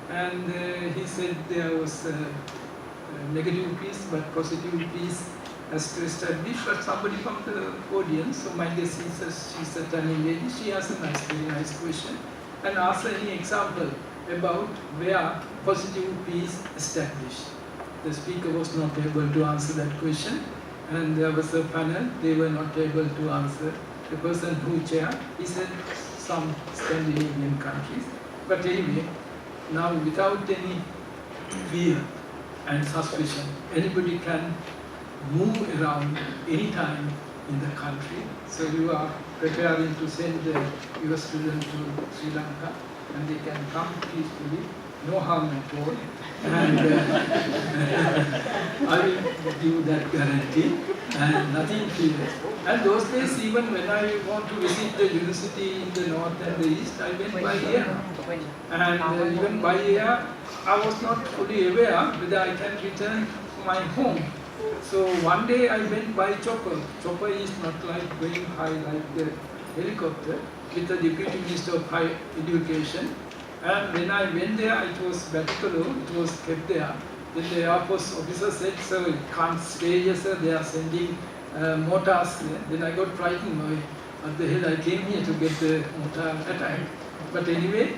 and he said there was negative peace, but positive peace has to establish. But somebody from the audience, so my guess is she's a Tamil lady, she has a very nice question, and asked any example about where positive peace established. The speaker was not able to answer that question, and there was a panel, they were not able to answer. The person who chaired, he said some Scandinavian countries. But anyway, now without any fear and suspicion, anybody can move around anytime in the country. So you are preparing to send your student to Sri Lanka, and they can come peacefully, no harm at all. And I will give you that guarantee, and nothing fear. And those days, even when I want to visit the university in the north and the east, I went by air. And even by air, I was not fully aware whether I can return to my home. So one day I went by chopper. Chopper is not like going high like the helicopter, with the Deputy Minister of Higher Education. And when I went there, it was Batikalo, it was kept there. Then the Air Force officer said, "Sir, it can't stay here, sir, they are sending mortars there." Then I got frightened. What the hell, I came here to get the mortar attack. But anyway,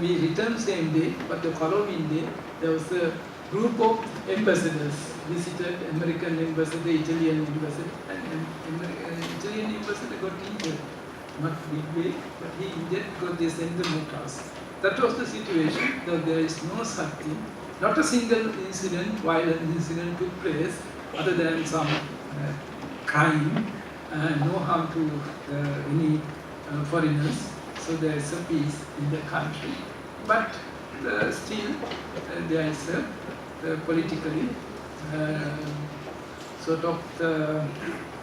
we returned same day, but the following day, there was a group of ambassadors visited, American ambassador, Italian ambassador, and Italian ambassador got injured. Not big way, but he injured because they sent the mortars. That was the situation, though there is no such thing. Not a single incident, violent incident took place, other than some crime, no harm to any foreigners. So there is a peace in the country. But still, there is a politically sort of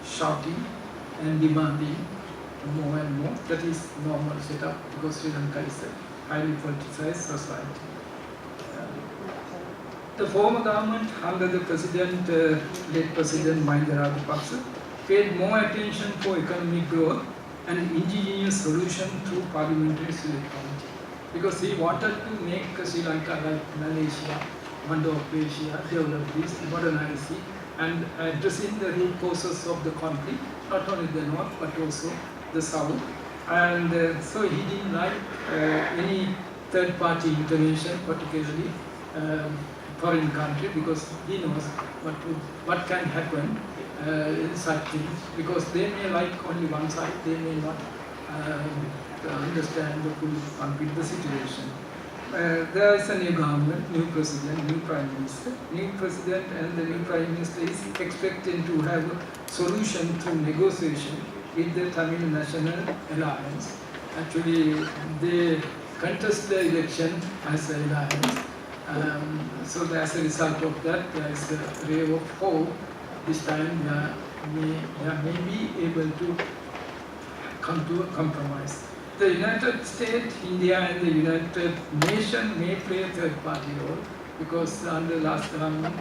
shouting and demanding more and more. That is normal setup, because Sri Lanka is a highly politicized society. The former government under the late President Mahinda Rajapaksa paid more attention for economic growth and indigenous solution through parliamentary select committee, because he wanted to make Sri Lanka like Malaysia, Wonder of Asia, develop this, modernize it, and addressing the root causes of the conflict, not only the north but also the south. And so he didn't like any third-party intervention, particularly foreign country, because he knows what can happen in such things, because they may like only one side, they may not understand the full complete the situation. There is a new government, new president, new prime minister. New president and the new prime minister is expecting to have a solution through negotiation with the Tamil National Alliance. Actually, they contest the election as an alliance. So as a result of that, there is a ray of hope. This time they may be able to come to a compromise. The United States, India and the United Nations may play a third party role, because under last government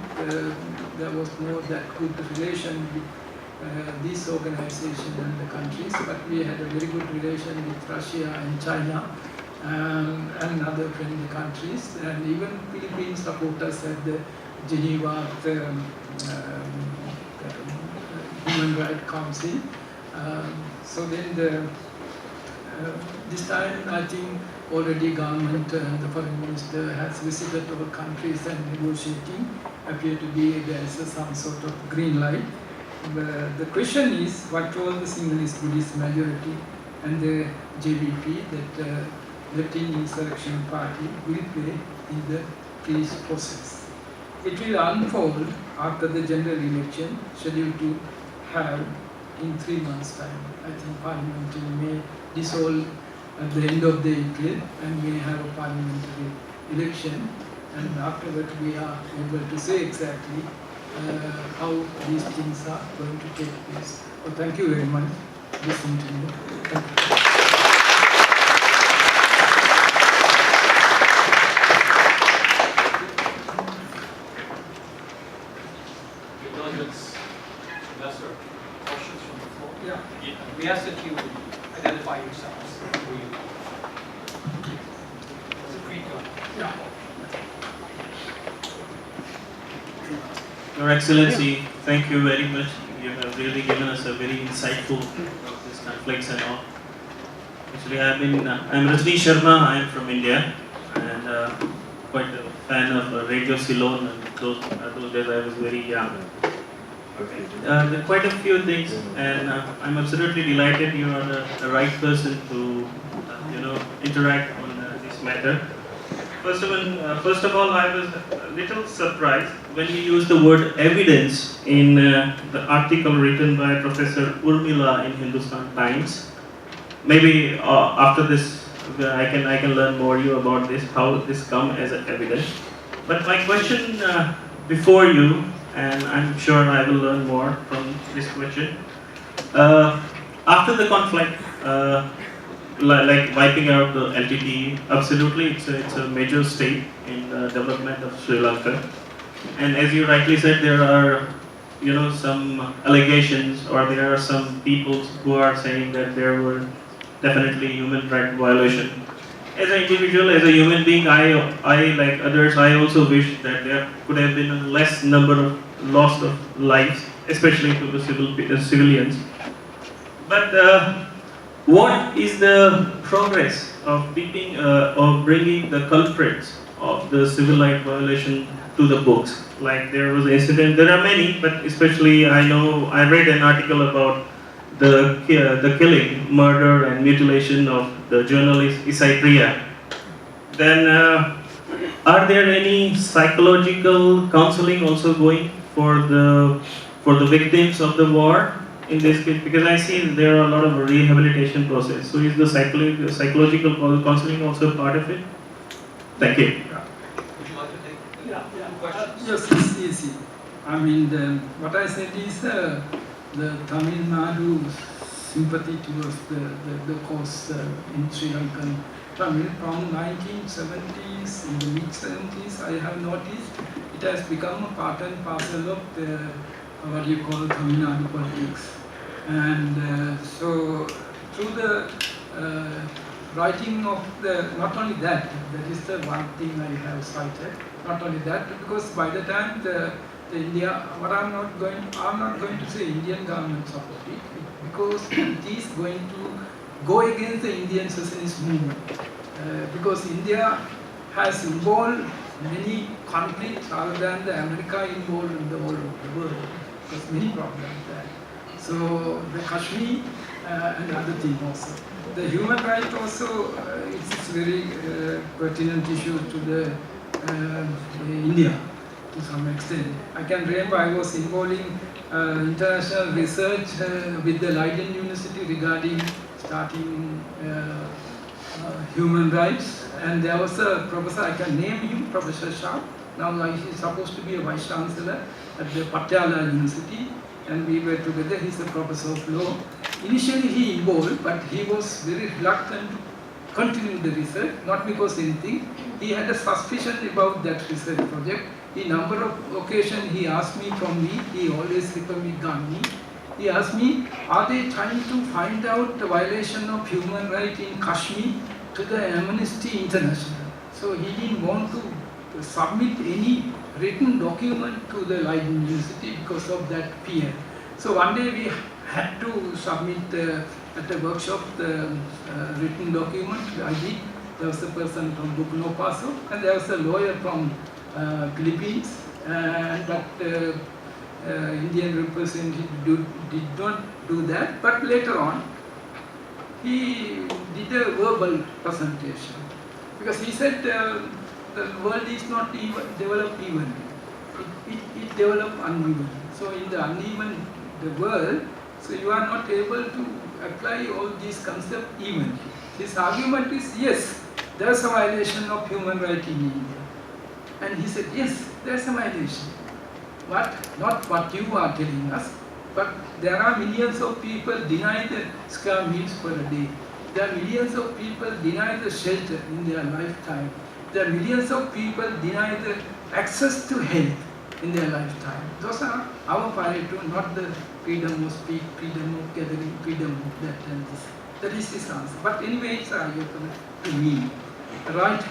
there was no that good relation with these organizations and the countries, but we had a very good relation with Russia and China and other friendly countries, and even Philippines support us at the Geneva Human Rights Council. So then this time I think already government, the foreign minister has visited our countries and negotiating. Appear to be there is some sort of green light. The question is, what role the Sinhalese Buddhist majority and the JBP, that Latin Insurrection Party, will play in the peace process. It will unfold after the general election scheduled to have in 3 months' time. I think Parliament may dissolve at the end of the April and may have a parliamentary election, and afterward we are able to say exactly how these things are going to take place. Well, thank you very much for listening to me. Thank you. Questions from the floor? Yeah. We ask that you identify yourselves. It's a free talk. Yeah. Your Excellency, thank you very much. You have really given us a very insightful of these conflicts and all. Actually, I'm Rajni Sharma. I am from India, and quite a fan of Radio Ceylon. And those days I was very young. There are quite a few things, and I'm absolutely delighted you are the right person to, interact on this matter. First of all, I was a little surprised when you used the word evidence in the article written by Professor Urmila in Hindustan Times. Maybe after this, I can learn more about this, how this come as an evidence. But my question before you, and I'm sure I will learn more from this question. After the conflict, like wiping out the LTTE, absolutely, it's a major step in the development of Sri Lanka. And as you rightly said, there are, some allegations, or there are some people who are saying that there were definitely human rights violations. As an individual, as a human being, I like others, I also wish that there could have been a less number of loss of lives, especially to the civilians. But what is the progress of bringing the culprits of the civil rights violation to the books? Like there was an incident, there are many, but especially I read an article about the killing, murder and mutilation of the journalist Isai Priya. Then are there any psychological counseling also going for the victims of the war in this case? Because I see there are a lot of rehabilitation process. So is the psychological counseling also part of it? Thank you. Would you like to take two questions? Yes, it's easy. I mean, what I said is the Tamil Nadu sympathy towards the cause in Sri Lankan Tamil from 1970s, in the mid-70s, I have noticed it has become a part and parcel of the, what you call Tamil Nadu politics. And so through the writing of not only that is the one thing I have cited, not only that, because by the time the India, I'm not going to say Indian government support it, because it is going to go against the Indian socialist movement. Because India has involved many conflicts other than the America involved in the whole of the world. There's many problems there. So the Kashmir and other things also. The human rights also, it's very pertinent issue to the India to some extent. I can remember I was involved in international research with the Leiden University regarding starting human rights, and there was a professor, I can name him, Professor Shah. Now he's supposed to be a vice chancellor at the Patiala University, and we were together. He's a professor of law. Initially he involved, but he was very reluctant to continue the research, not because anything. He had a suspicion about that research project. In number of occasions he asked me from me, he always referred me Gamini. He asked me, are they trying to find out the violation of human rights in Kashmir to the Amnesty International? So he didn't want to submit any written document to the Leiden University because of that fear. So one day we had to submit at the workshop the written document. I did. There was a person from Burkina Faso and there was a lawyer from Philippines, but Indian representative did not do that. But later on, he did a verbal presentation because he said the world is not even developed evenly. It developed unevenly. So in the uneven world, so you are not able to apply all these concepts evenly. His argument is, yes, there is a violation of human rights in India. And he said, yes, there is a violation. But not what you are telling us, but there are millions of people denied the square meals per day. There are millions of people denied the shelter in their lifetime. There are millions of people denied the access to health in their lifetime. Those are our priority, not the freedom of speech, freedom of gathering, freedom of that and this. That is his answer. But anyway, it's argument to me. Right?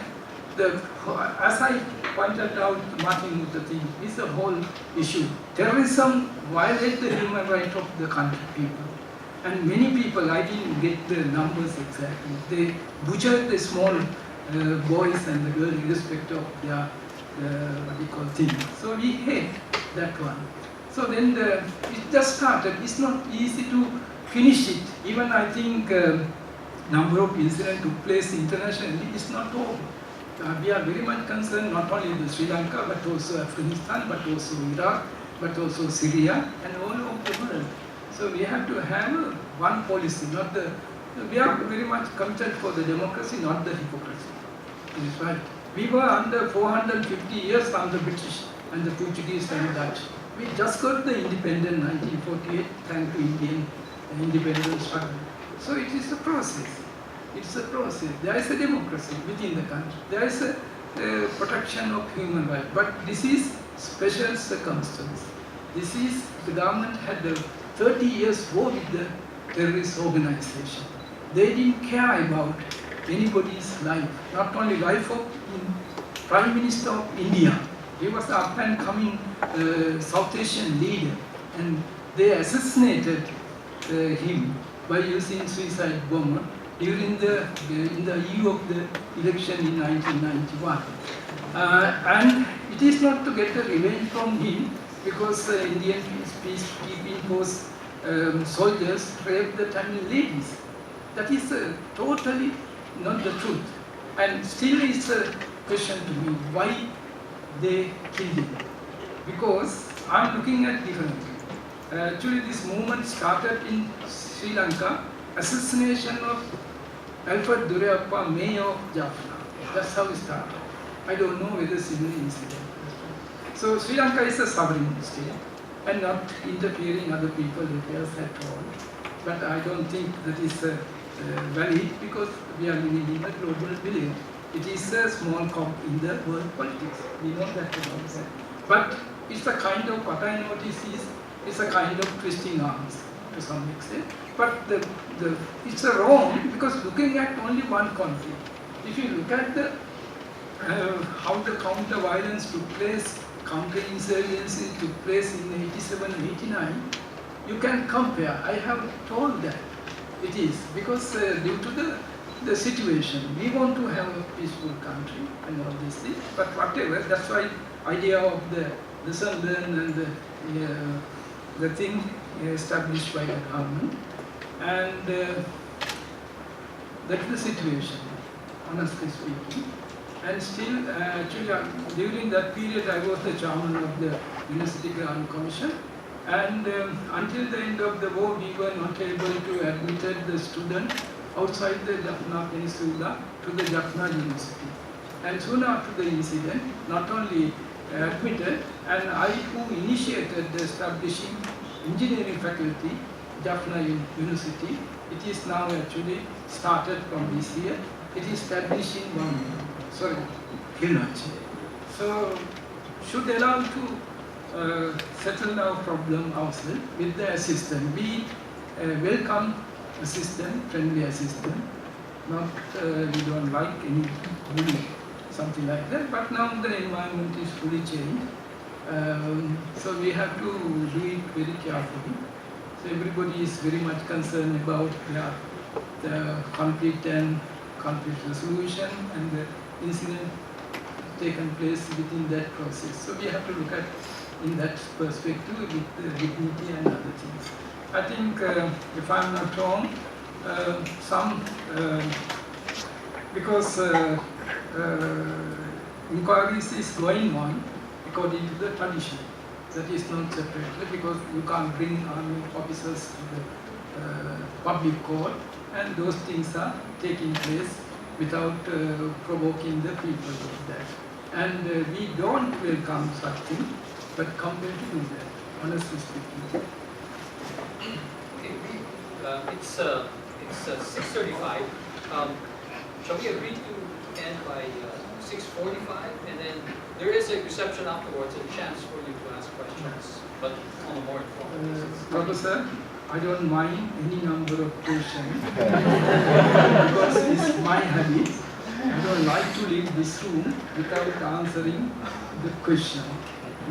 As I pointed out, Martin Luther King, is the whole issue. Terrorism violates the human rights of the country people. And many people, I didn't get the numbers exactly, they butchered the small boys and the girls irrespective of their, what you call, thing. So we hate that one. So then it just started. It's not easy to finish it. Even I think number of incidents took place internationally is not over. We are very much concerned not only with Sri Lanka, but also Afghanistan, but also Iraq, but also Syria, and all over the world. So we have to have one policy, not the. We are very much committed for the democracy, not the hypocrisy. This is right. We were under 450 years under British and the Portuguese and Dutch. We just got the independence 1948, thanks to Indian independence struggle. So it is a process. It's a process. There is a democracy within the country. There is a protection of human rights. But this is special circumstance. This is, the government had a 30 years war with the terrorist organization. They didn't care about anybody's life, not only life of Prime Minister of India. He was an up and coming South Asian leader, and they assassinated him by using suicide bomber during in the eve of the election in 1991. And it is not to get a revenge from him, because the Indian peacekeeping force soldiers raped the Tamil ladies. That is totally not the truth. And still it's a question to me, why they killed him? Because I'm looking at differently. Actually, this movement started in Sri Lanka, assassination of Alfred Durayappa, mayor of Jaffna. That's how it started. I don't know whether similar incident. So Sri Lanka is a sovereign state and not interfering other people's affairs at all. But I don't think that is valid, because we are living in a global village. It is a small cog in the world politics. We know that about that. But it's a kind of, what I notice is, it's a kind of twisting arms to some extent. But it's a wrong, because looking at only one conflict. If you look at the how the counter-violence took place, counter-insurgency took place in 87, 89, you can compare. I have told that. It is because due to the situation, we want to have a peaceful country and all these things. But whatever, that's why idea of the lesson learned and the thing established by the government, and that's the situation, honestly speaking. And still, actually, during that period, I was the chairman of the University Grant Commission. And until the end of the war, we were not able to admit the student outside the Jaffna Peninsula to the Jaffna University. And soon after the incident, not only admitted, and I who initiated the establishing engineering faculty, Jaffna University, it is now actually started from this year. It is established in Kilnoch. So, should allow to settle our problem ourselves with the assistant. Be welcome assistant, friendly assistant. Not we don't like any bully, something like that. But now the environment is fully changed, so we have to do it very carefully. So everybody is very much concerned about the conflict and conflict resolution and the incident taken place within that process. So we have to look at in that perspective with dignity and other things. I think, if I'm not wrong, because inquiries is going on according to the tradition. That is not separately, because you can't bring army officers to the public court, and those things are taking place without provoking the people of that. And we don't welcome such things, but compelled to do that, honestly speaking. Okay, it's 6:35. Shall we agree to end by 6:45, and then there is a reception afterwards, a chance for you to ask questions, but on a more informal basis. Professor, I don't mind any number of questions because it's my habit. I don't like to leave this room without answering the question,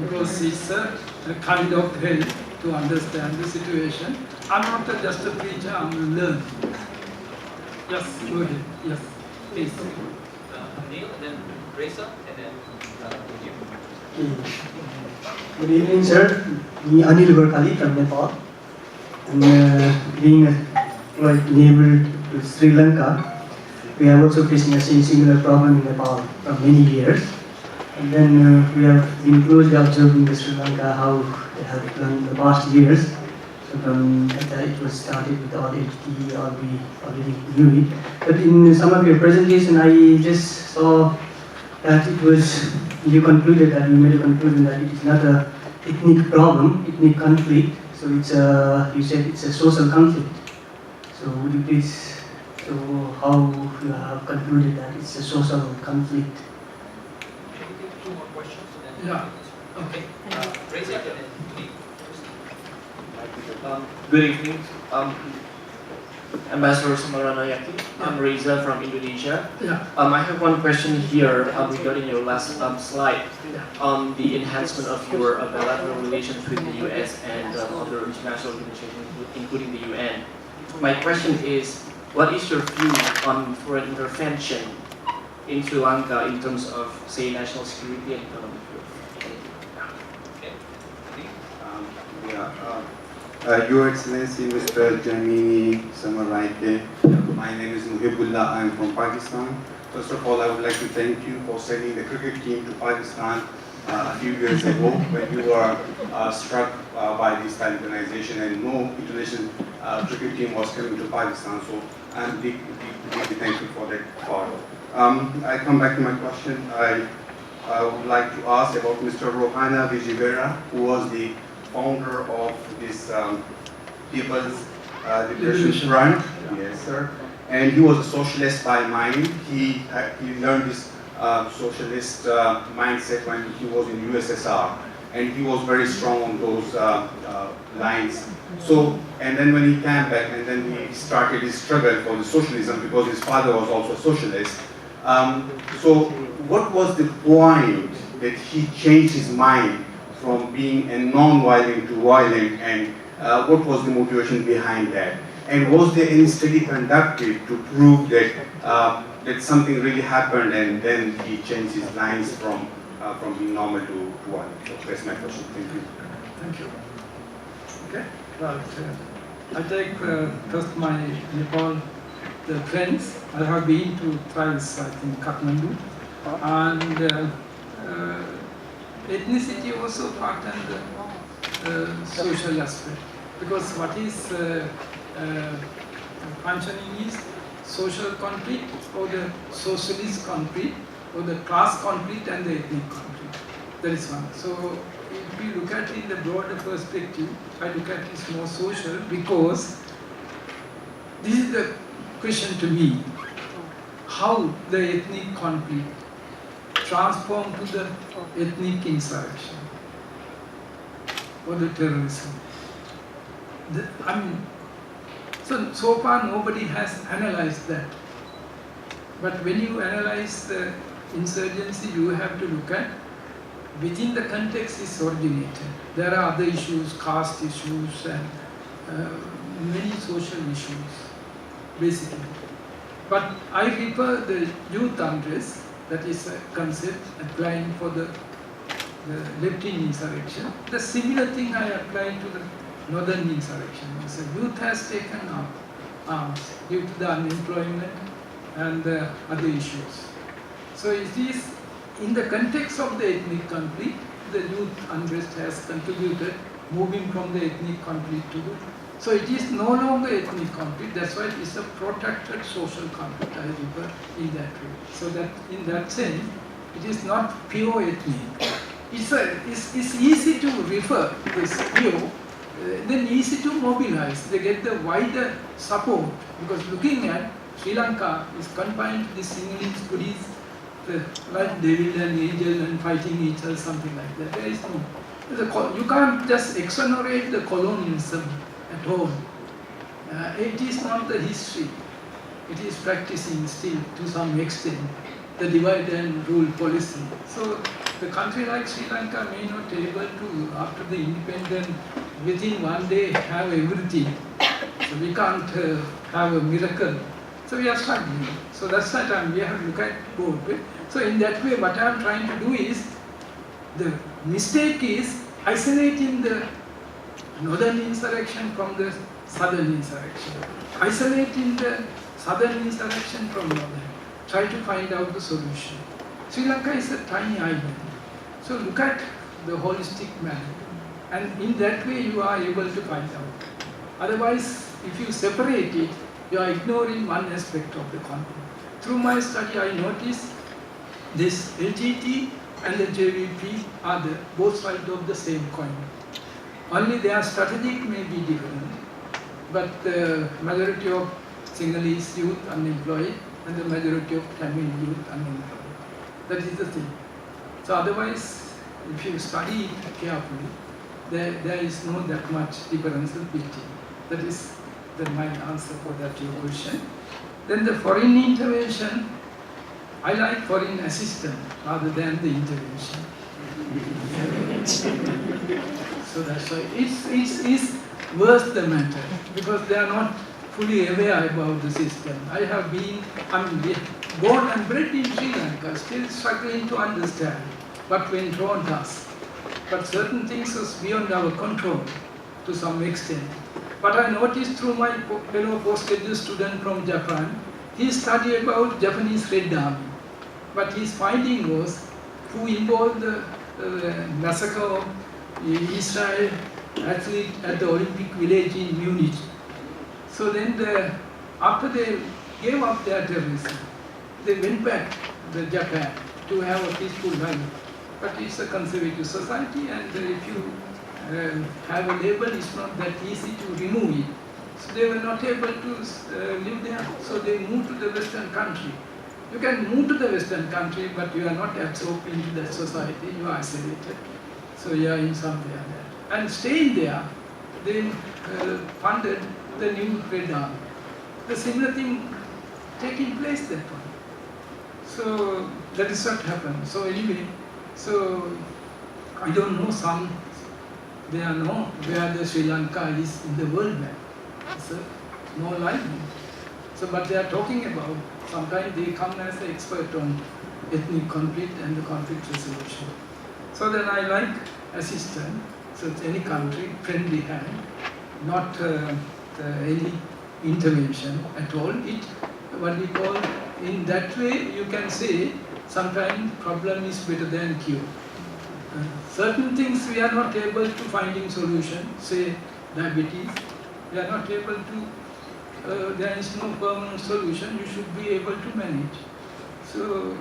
because it's a kind of help to understand the situation. I'm not just a preacher, I'm a learner. Yes, go ahead. Yes, please. Neil, and then Reza, and then you. Good evening, sir. Me Anil Gorkali from Nepal. And being a neighbor to Sri Lanka, we are also facing a similar problem in Nepal for many years. And then we have been closely observing the Sri Lanka, how they have done the past years. So from it was started with all HT, all we already knew it. But in some of your presentation, I just saw that it was, you concluded that, you made a conclusion that it is not a ethnic problem, ethnic conflict. So it's you said it's a social conflict. So would you please, so how you have concluded that it's a social conflict? Can we take 2 more questions? And then Yeah. Okay. Reza, and then Neil. Good evening, Ambassador Samaranayake. I'm Reza from Indonesia. Yeah. I have one question here regarding your last slide on the enhancement of your bilateral relations with the US and other international organizations, including the UN. My question is, what is your view on foreign intervention in Sri Lanka in terms of, say, national security and economic growth? Okay. Neil? Your Excellency, Mr. Gamini Samaranayake, my name is Muhibullah. I am from Pakistan. First of all, I would like to thank you for sending the cricket team to Pakistan a few years ago when you were struck by this Talibanization and no international cricket team was coming to Pakistan. So I'm deeply thankful for that part. I come back to my question. I would like to ask about Mr. Rohana Vijivera, who was the founder of this People's Liberation Front. Yes, sir. And he was a socialist by mind. He learned this socialist mindset when he was in USSR, and he was very strong on those lines. So, and then when he came back, and then he started his struggle for the socialism because his father was also a socialist. So, what was the point that he changed his mind from being a non-violent to violent, and what was the motivation behind that? And was there any study conducted to prove that that something really happened and then he changed his lines from being normal to one? So that's my question. Thank you. Thank you. Okay, right. I take first my Nepal, the friends. I have been to thrice, I think, Kathmandu. And ethnicity also part and the social aspect. Because what is functioning is social conflict or the socialist conflict or the class conflict and the ethnic conflict. That is one. So if you look at it in the broader perspective, I look at it as more social because this is the question to me, how the ethnic conflict transform to the ethnic insurrection or the terrorism. So far nobody has analyzed that. But when you analyze the insurgency, you have to look at within the context is originated. There are other issues, caste issues and many social issues, basically. But I refer the youth unrest, that is a concept applying for the left-wing insurrection. The similar thing I apply to the northern insurrection. So youth has taken up arms due to the unemployment and other issues. So it is in the context of the ethnic conflict, the youth unrest has contributed, moving from the ethnic conflict to the. So it is no longer ethnic conflict. That's why it is a protracted social conflict. I refer in that way. So that in that sense, it is not pure ethnic. It's easy to refer this pure. Then easy to mobilize. They get the wider support because looking at Sri Lanka is confined to the Sinhalese Buddhists, like devil and angel and fighting each other, something like that. There is no. You can't just exonerate the colonialism at all. It is not the history. It is practicing still to some extent the divide and rule policy. So the country like Sri Lanka may not be able to, after the independence, within one day have everything. So we can't have a miracle. So we are struggling. So that's the time we have to look at both. So in that way, what I am trying to do is, the mistake is isolating the northern insurrection from the southern insurrection. Isolating the southern insurrection from northern. Try to find out the solution. Sri Lanka is a tiny island. So look at the holistic manner. And in that way you are able to find out. Otherwise, if you separate it, you are ignoring one aspect of the conflict. Through my study, I noticed this LTT and the JVP are both sides of the same coin. Only their strategic may be different, but the majority of Sinhalese youth unemployed and the majority of Tamil youth unemployed. That is the thing. So otherwise, if you study it carefully, there is no that much difference between. That is my answer for that your question. Then the foreign intervention, I like foreign assistance rather than the intervention. So that's why it's worse the matter, because they are not fully aware about the system. I'm born and bred in Sri Lanka, still struggling to understand what went wrong to us. But certain things is beyond our control to some extent. But I noticed through my fellow postgraduate student from Japan, he studied about Japanese Red Army. But his finding was who involved the massacre of Israel athlete at the Olympic Village in Munich. So then after they gave up their terrorism, they went back to Japan to have a peaceful life. But it's a conservative society, and if you have a label, it's not that easy to remove it. So they were not able to live there, so they moved to the Western country. You can move to the Western country, but you are not absorbed into that society, you are isolated. So you are in somewhere there. And staying there, they funded the new Red Army. The similar thing taking place that one. So that is what happened. So anyway, so I don't know, they are know where the Sri Lanka is in the world map. It's a no alignment. So, but they are talking about, sometimes they come as an expert on ethnic conflict and the conflict resolution. So then I like assistance, so it's any country, friendly hand, not any intervention at all. It, what we call, in that way you can say, sometimes problem is better than cure. Certain things we are not able to finding solution, say diabetes, we are not able to, there is no permanent solution, you should be able to manage. So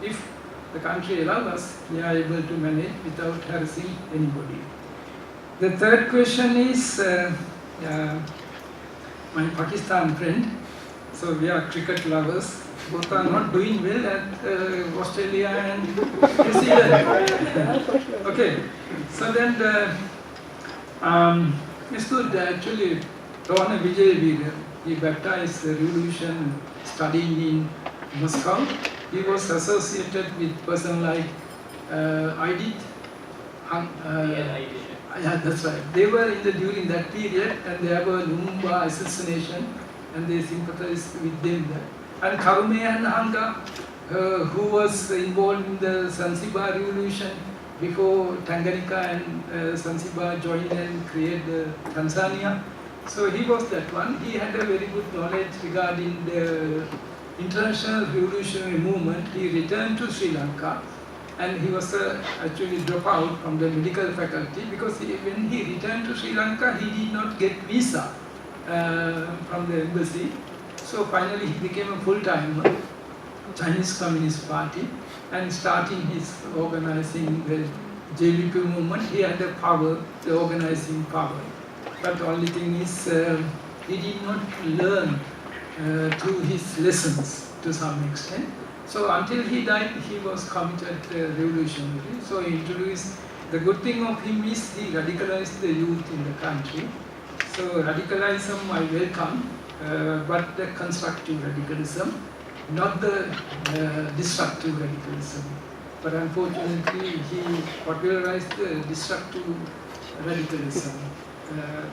if the country allows us, we are able to manage without harassing anybody. The third question is my Pakistan friend. So we are cricket lovers. Both are not doing well at Australia and New Zealand. Okay, so then it's good actually. Rona Vijay, he baptized the revolution studying in Moscow. He was associated with person like Idit. Yeah, that's right. They were during that period, and there were Lumumba assassination, and they sympathized with them there. And Karume and Hanga, who was involved in the Zanzibar revolution before Tanganyika and Zanzibar joined and created Tanzania. So he was that one. He had a very good knowledge regarding the international revolutionary movement. He returned to Sri Lanka, and he was actually dropped out from the medical faculty because when he returned to Sri Lanka, he did not get visa from the embassy. So finally he became a full-timer, Chinese Communist Party, and starting his organizing the JVP movement. He had the power, the organizing power. But the only thing is he did not learn through his lessons to some extent. So until he died, he was committed revolutionary. So he introduced, the good thing of him is he radicalized the youth in the country. So radicalism I welcome, but the constructive radicalism, not the destructive radicalism. But unfortunately, he popularized the destructive radicalism.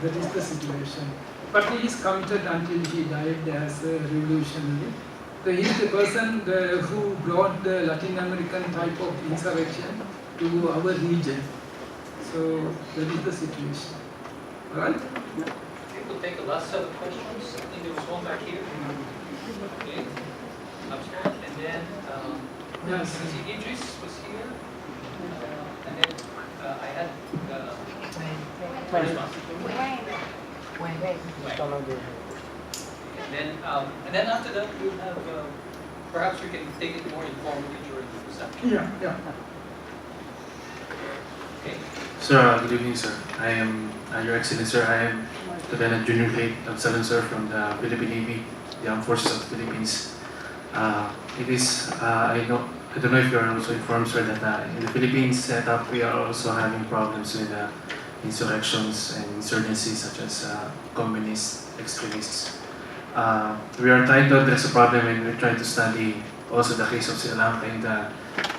That is the situation. But he is committed until he died as a revolutionary. So he is the person who brought the Latin American type of insurrection to our region. So that is the situation. All right? Okay, we'll take the last set of questions. I think there was one back here. Okay. Upstairs. And then Yes. Idris was here. And then I had and then after that we'll have perhaps we can take it more informally during the reception. Yeah. Okay. Sir, good evening, sir. I am, Your Excellency, sir, I am Lieutenant Junior Grade of 7, sir, from the Philippine Navy, the Armed Forces of the Philippines. It is, I don't know if you are also informed, sir, that in the Philippines setup, we are also having problems with insurrections and insurgencies such as communist extremists. We are trying to address the problem, and we're trying to study also the case of Sri Lanka and the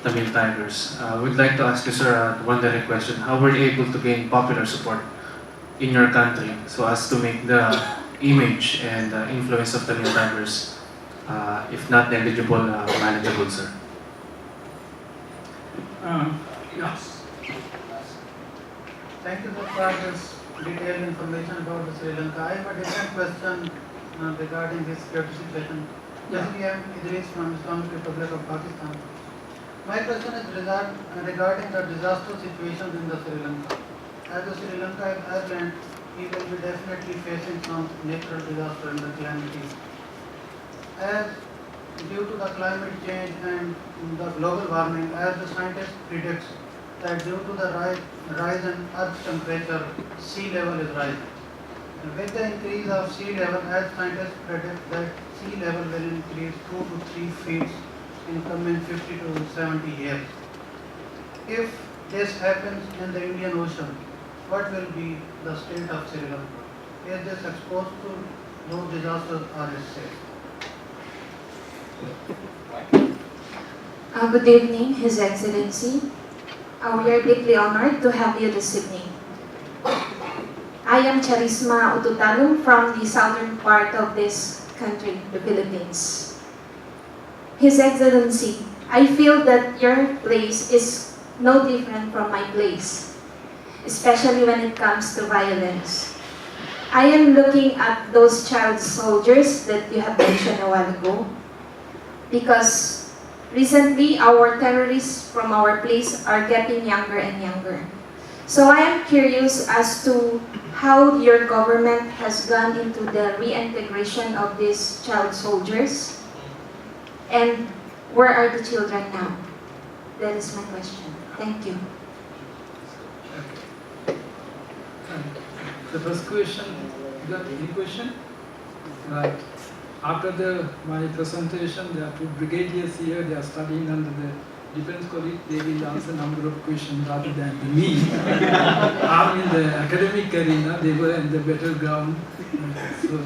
Tamil Tigers. We'd like to ask you, sir, one direct question. How were you able to gain popular support in your country so as to make the image and influence of Tamil Tigers, if not negligible, manageable, sir? Yes. Thank you for this detailed information about the Sri Lanka. I have a different question regarding this security situation. Basically, I am Idris from Islamic Republic of Pakistan. My question is regarding the disaster situation in the Sri Lanka. As the Sri Lanka island, we will be definitely facing some natural disaster and the calamity. As due to the climate change and the global warming, as the scientist predicts that due to the rise in Earth's temperature, sea level is rising. And with the increase of sea level, as scientists predict that sea level will increase 2 to 3 feet in coming 50 to 70 years. If this happens in the Indian Ocean, what will be the state of Sri Lanka? Is this exposed to those disasters or is safe? Good evening, His Excellency. We are deeply honored to have you this evening. I am Charisma Ututalum from the southern part of this country, the Philippines. His Excellency, I feel that your place is no different from my place, especially when it comes to violence. I am looking at those child soldiers that you have mentioned a while ago, because recently our terrorists from our place are getting younger and younger. So I am curious as to how your government has gone into the reintegration of these child soldiers, and where are the children now? That is my question. Thank you. The first question, you got any question? Right. After my presentation, there are two brigadiers here, they are studying under the Defense College, they will answer a number of questions rather than me. I'm in the academic arena, they were in the battleground. So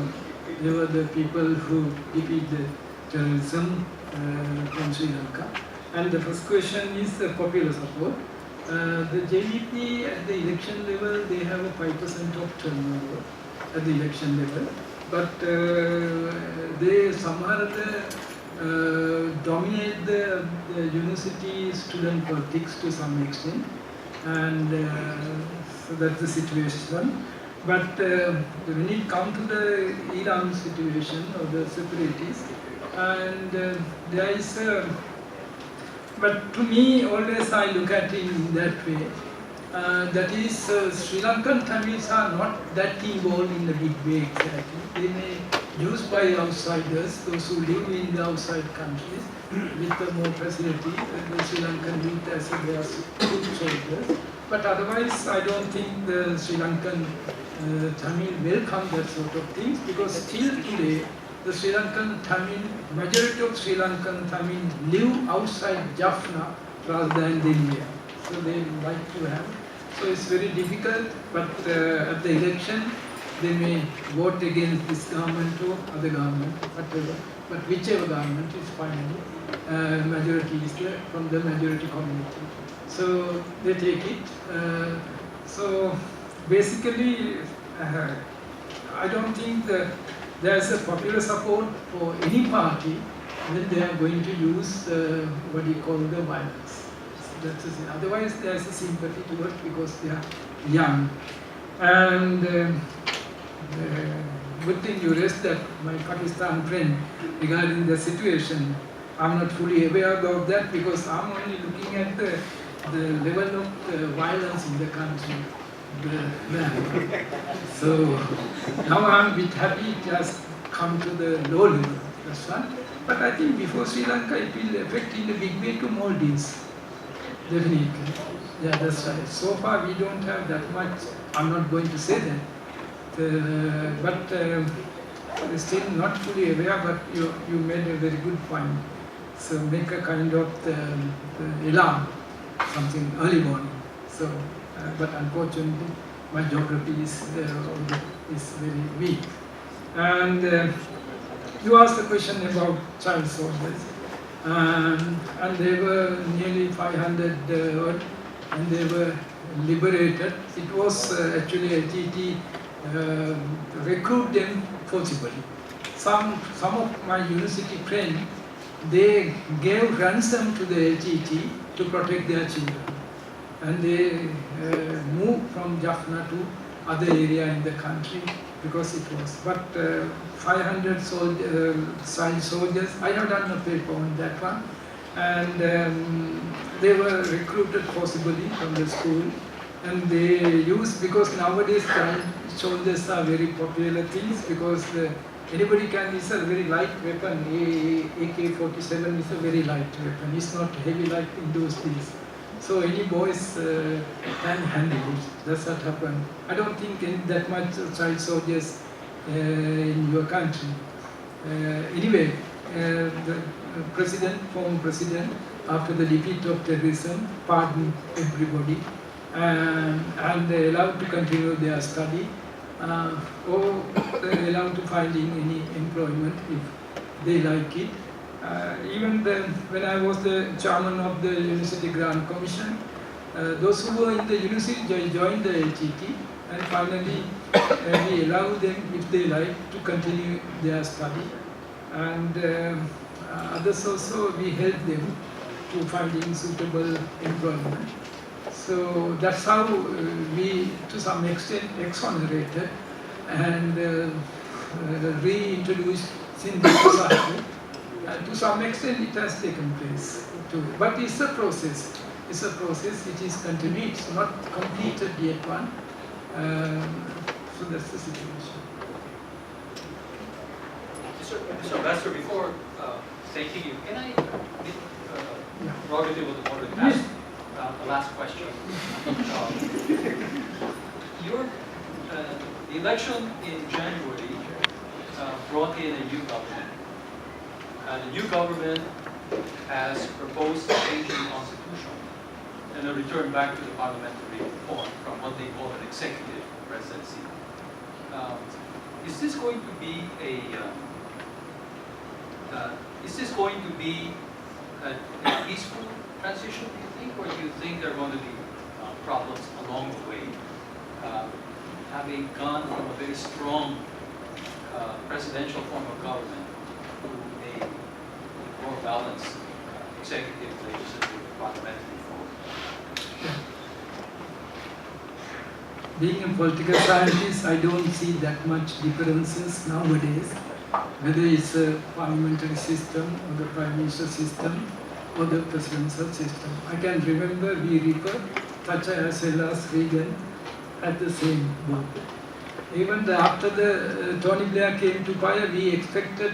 they were the people who defeat the terrorism from Sri Lanka. And the first question is popular support. The JVP at the election level, they have a 5% of turnover at the election level. But they somehow dominate the university student politics to some extent, and so that's the situation. But when it comes to the Iran situation or the separatists, and there is but to me always I look at it in that way. That is, Sri Lankan Tamils are not that involved in the big way exactly. They may used by outsiders, those who live in the outside countries, with more facility, the Sri Lankan youth as their good soldiers. But otherwise, I don't think the Sri Lankan Tamil welcome that sort of things, because still today, the Sri Lankan Tamil, majority of Sri Lankan Tamil live outside Jaffna rather than India. So they like to have. So it's very difficult, but at the election, they may vote against this government or other government, whatever. But whichever government is finally, majority is there from the majority community. So they take it. So basically, I don't think that there's a popular support for any party when they are going to use what you call the violence. That's the thing. Otherwise, there's a sympathy towards because they are young. And good thing you raised that my Pakistan friend regarding the situation. I'm not fully aware about that because I'm only looking at the level of violence in the country. So now I'm a bit happy it has come to the low level. That's one. But I think before Sri Lanka it will affect in a big way to Maldives. Definitely. Yeah, that's right. So far we don't have that much. I'm not going to say that. But still not fully aware, but you made a very good point. So make a kind of alarm, something early morning. So, but unfortunately, my geography is very weak. And you asked a question about child soldiers. And they were nearly 500 and they were liberated. It was actually HET recruit them forcibly. Some of my university friends, they gave ransom to the HET to protect their children. And they moved from Jaffna to other area in the country because it was. But 500 child soldiers, I have done a paper on that one. And they were recruited forcibly from the school. And they used, because nowadays child soldiers are very popular things, because anybody can, it's a very light weapon. AK-47 is a very light weapon. It's not heavy like in those days. So any boys can handle it. That's what happened. I don't think that much child soldiers in your country. Anyway, the former president, after the defeat of terrorism, pardoned everybody and they allowed to continue their study or they allowed to find any employment if they like it. Even when I was the chairman of the University Grant Commission, those who were in the university joined the HET And finally, we allow them, if they like, to continue their study. And others also, we help them to finding suitable employment. So that's how we, to some extent, exonerated and reintroduced in the society. To some extent, it has taken place too. But it's a process. It's a process which is continuing. It's not completed yet one. So that's the situation. Mr. Ambassador, before thanking you, can I prerogative of the board to ask the last question? The election in January brought in a new government. The new government has proposed a change in the constitution and a return back to the parliamentary form from what they call an executive presidency. Is this going to be a peaceful transition, do you think, or do you think there are going to be problems along the way? Having gone from a very strong presidential form of government to a more balanced executive, legislative, parliamentary form. Being a political scientist, I don't see that much differences nowadays, whether it's a parliamentary system or the prime minister system or the presidential system. I can remember we refer Thatcher as well as Reagan at the same boat. Even after the Tony Blair came to power, we expected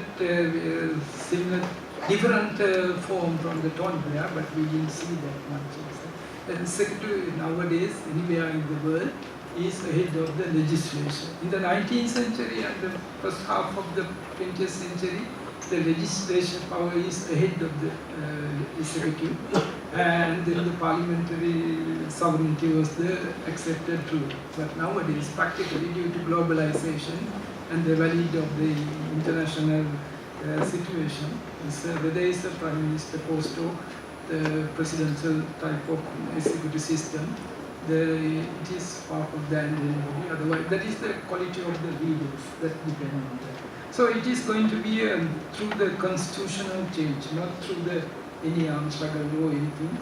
similar, different form from the Tony Blair, but we didn't see that much. The secretary nowadays, anywhere in the world, is ahead of the legislation. In the 19th century and the first half of the 20th century, the legislation power is ahead of the executive, and then the parliamentary sovereignty was the accepted rule. But nowadays, practically due to globalization and the validity of the international situation, whether it's the prime minister post or the presidential type of executive system, it is part of the anybody. Otherwise, that is the quality of the leaders that depend on that. So it is going to be through the constitutional change, not through any armed struggle or anything.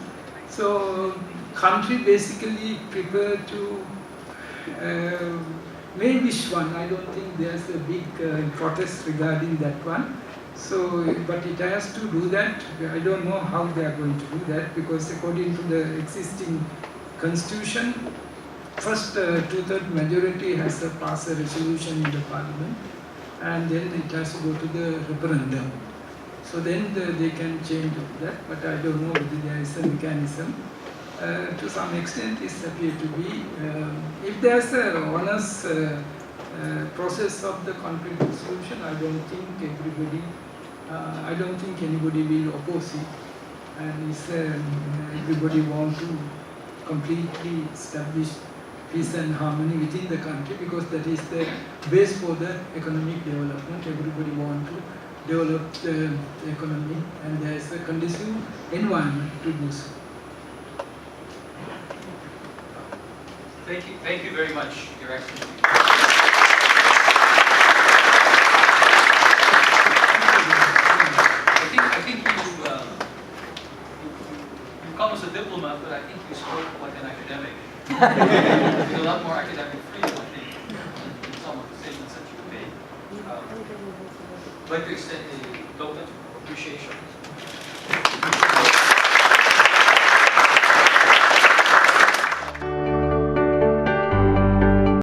So country basically prepare to may wish one. I don't think there's a big protest regarding that one. So, but it has to do that. I don't know how they are going to do that, because according to the existing constitution, first two-thirds majority has to pass a resolution in the parliament, and then it has to go to the referendum. So then they can change that, but I don't know whether there is a mechanism. To some extent, it appears to be. If there's an honest process of the conflict resolution, I don't think anybody will oppose it, and everybody want to completely establish peace and harmony within the country, because that is the base for the economic development. Everybody want to develop the economy, and there is a conducive environment to do so. Thank you very much, Your Excellency. I think you come as a diplomat, but I think you spoke like an academic. With a lot more academic freedom, I think, in some of the statements that you made. I'd like to extend a token of appreciation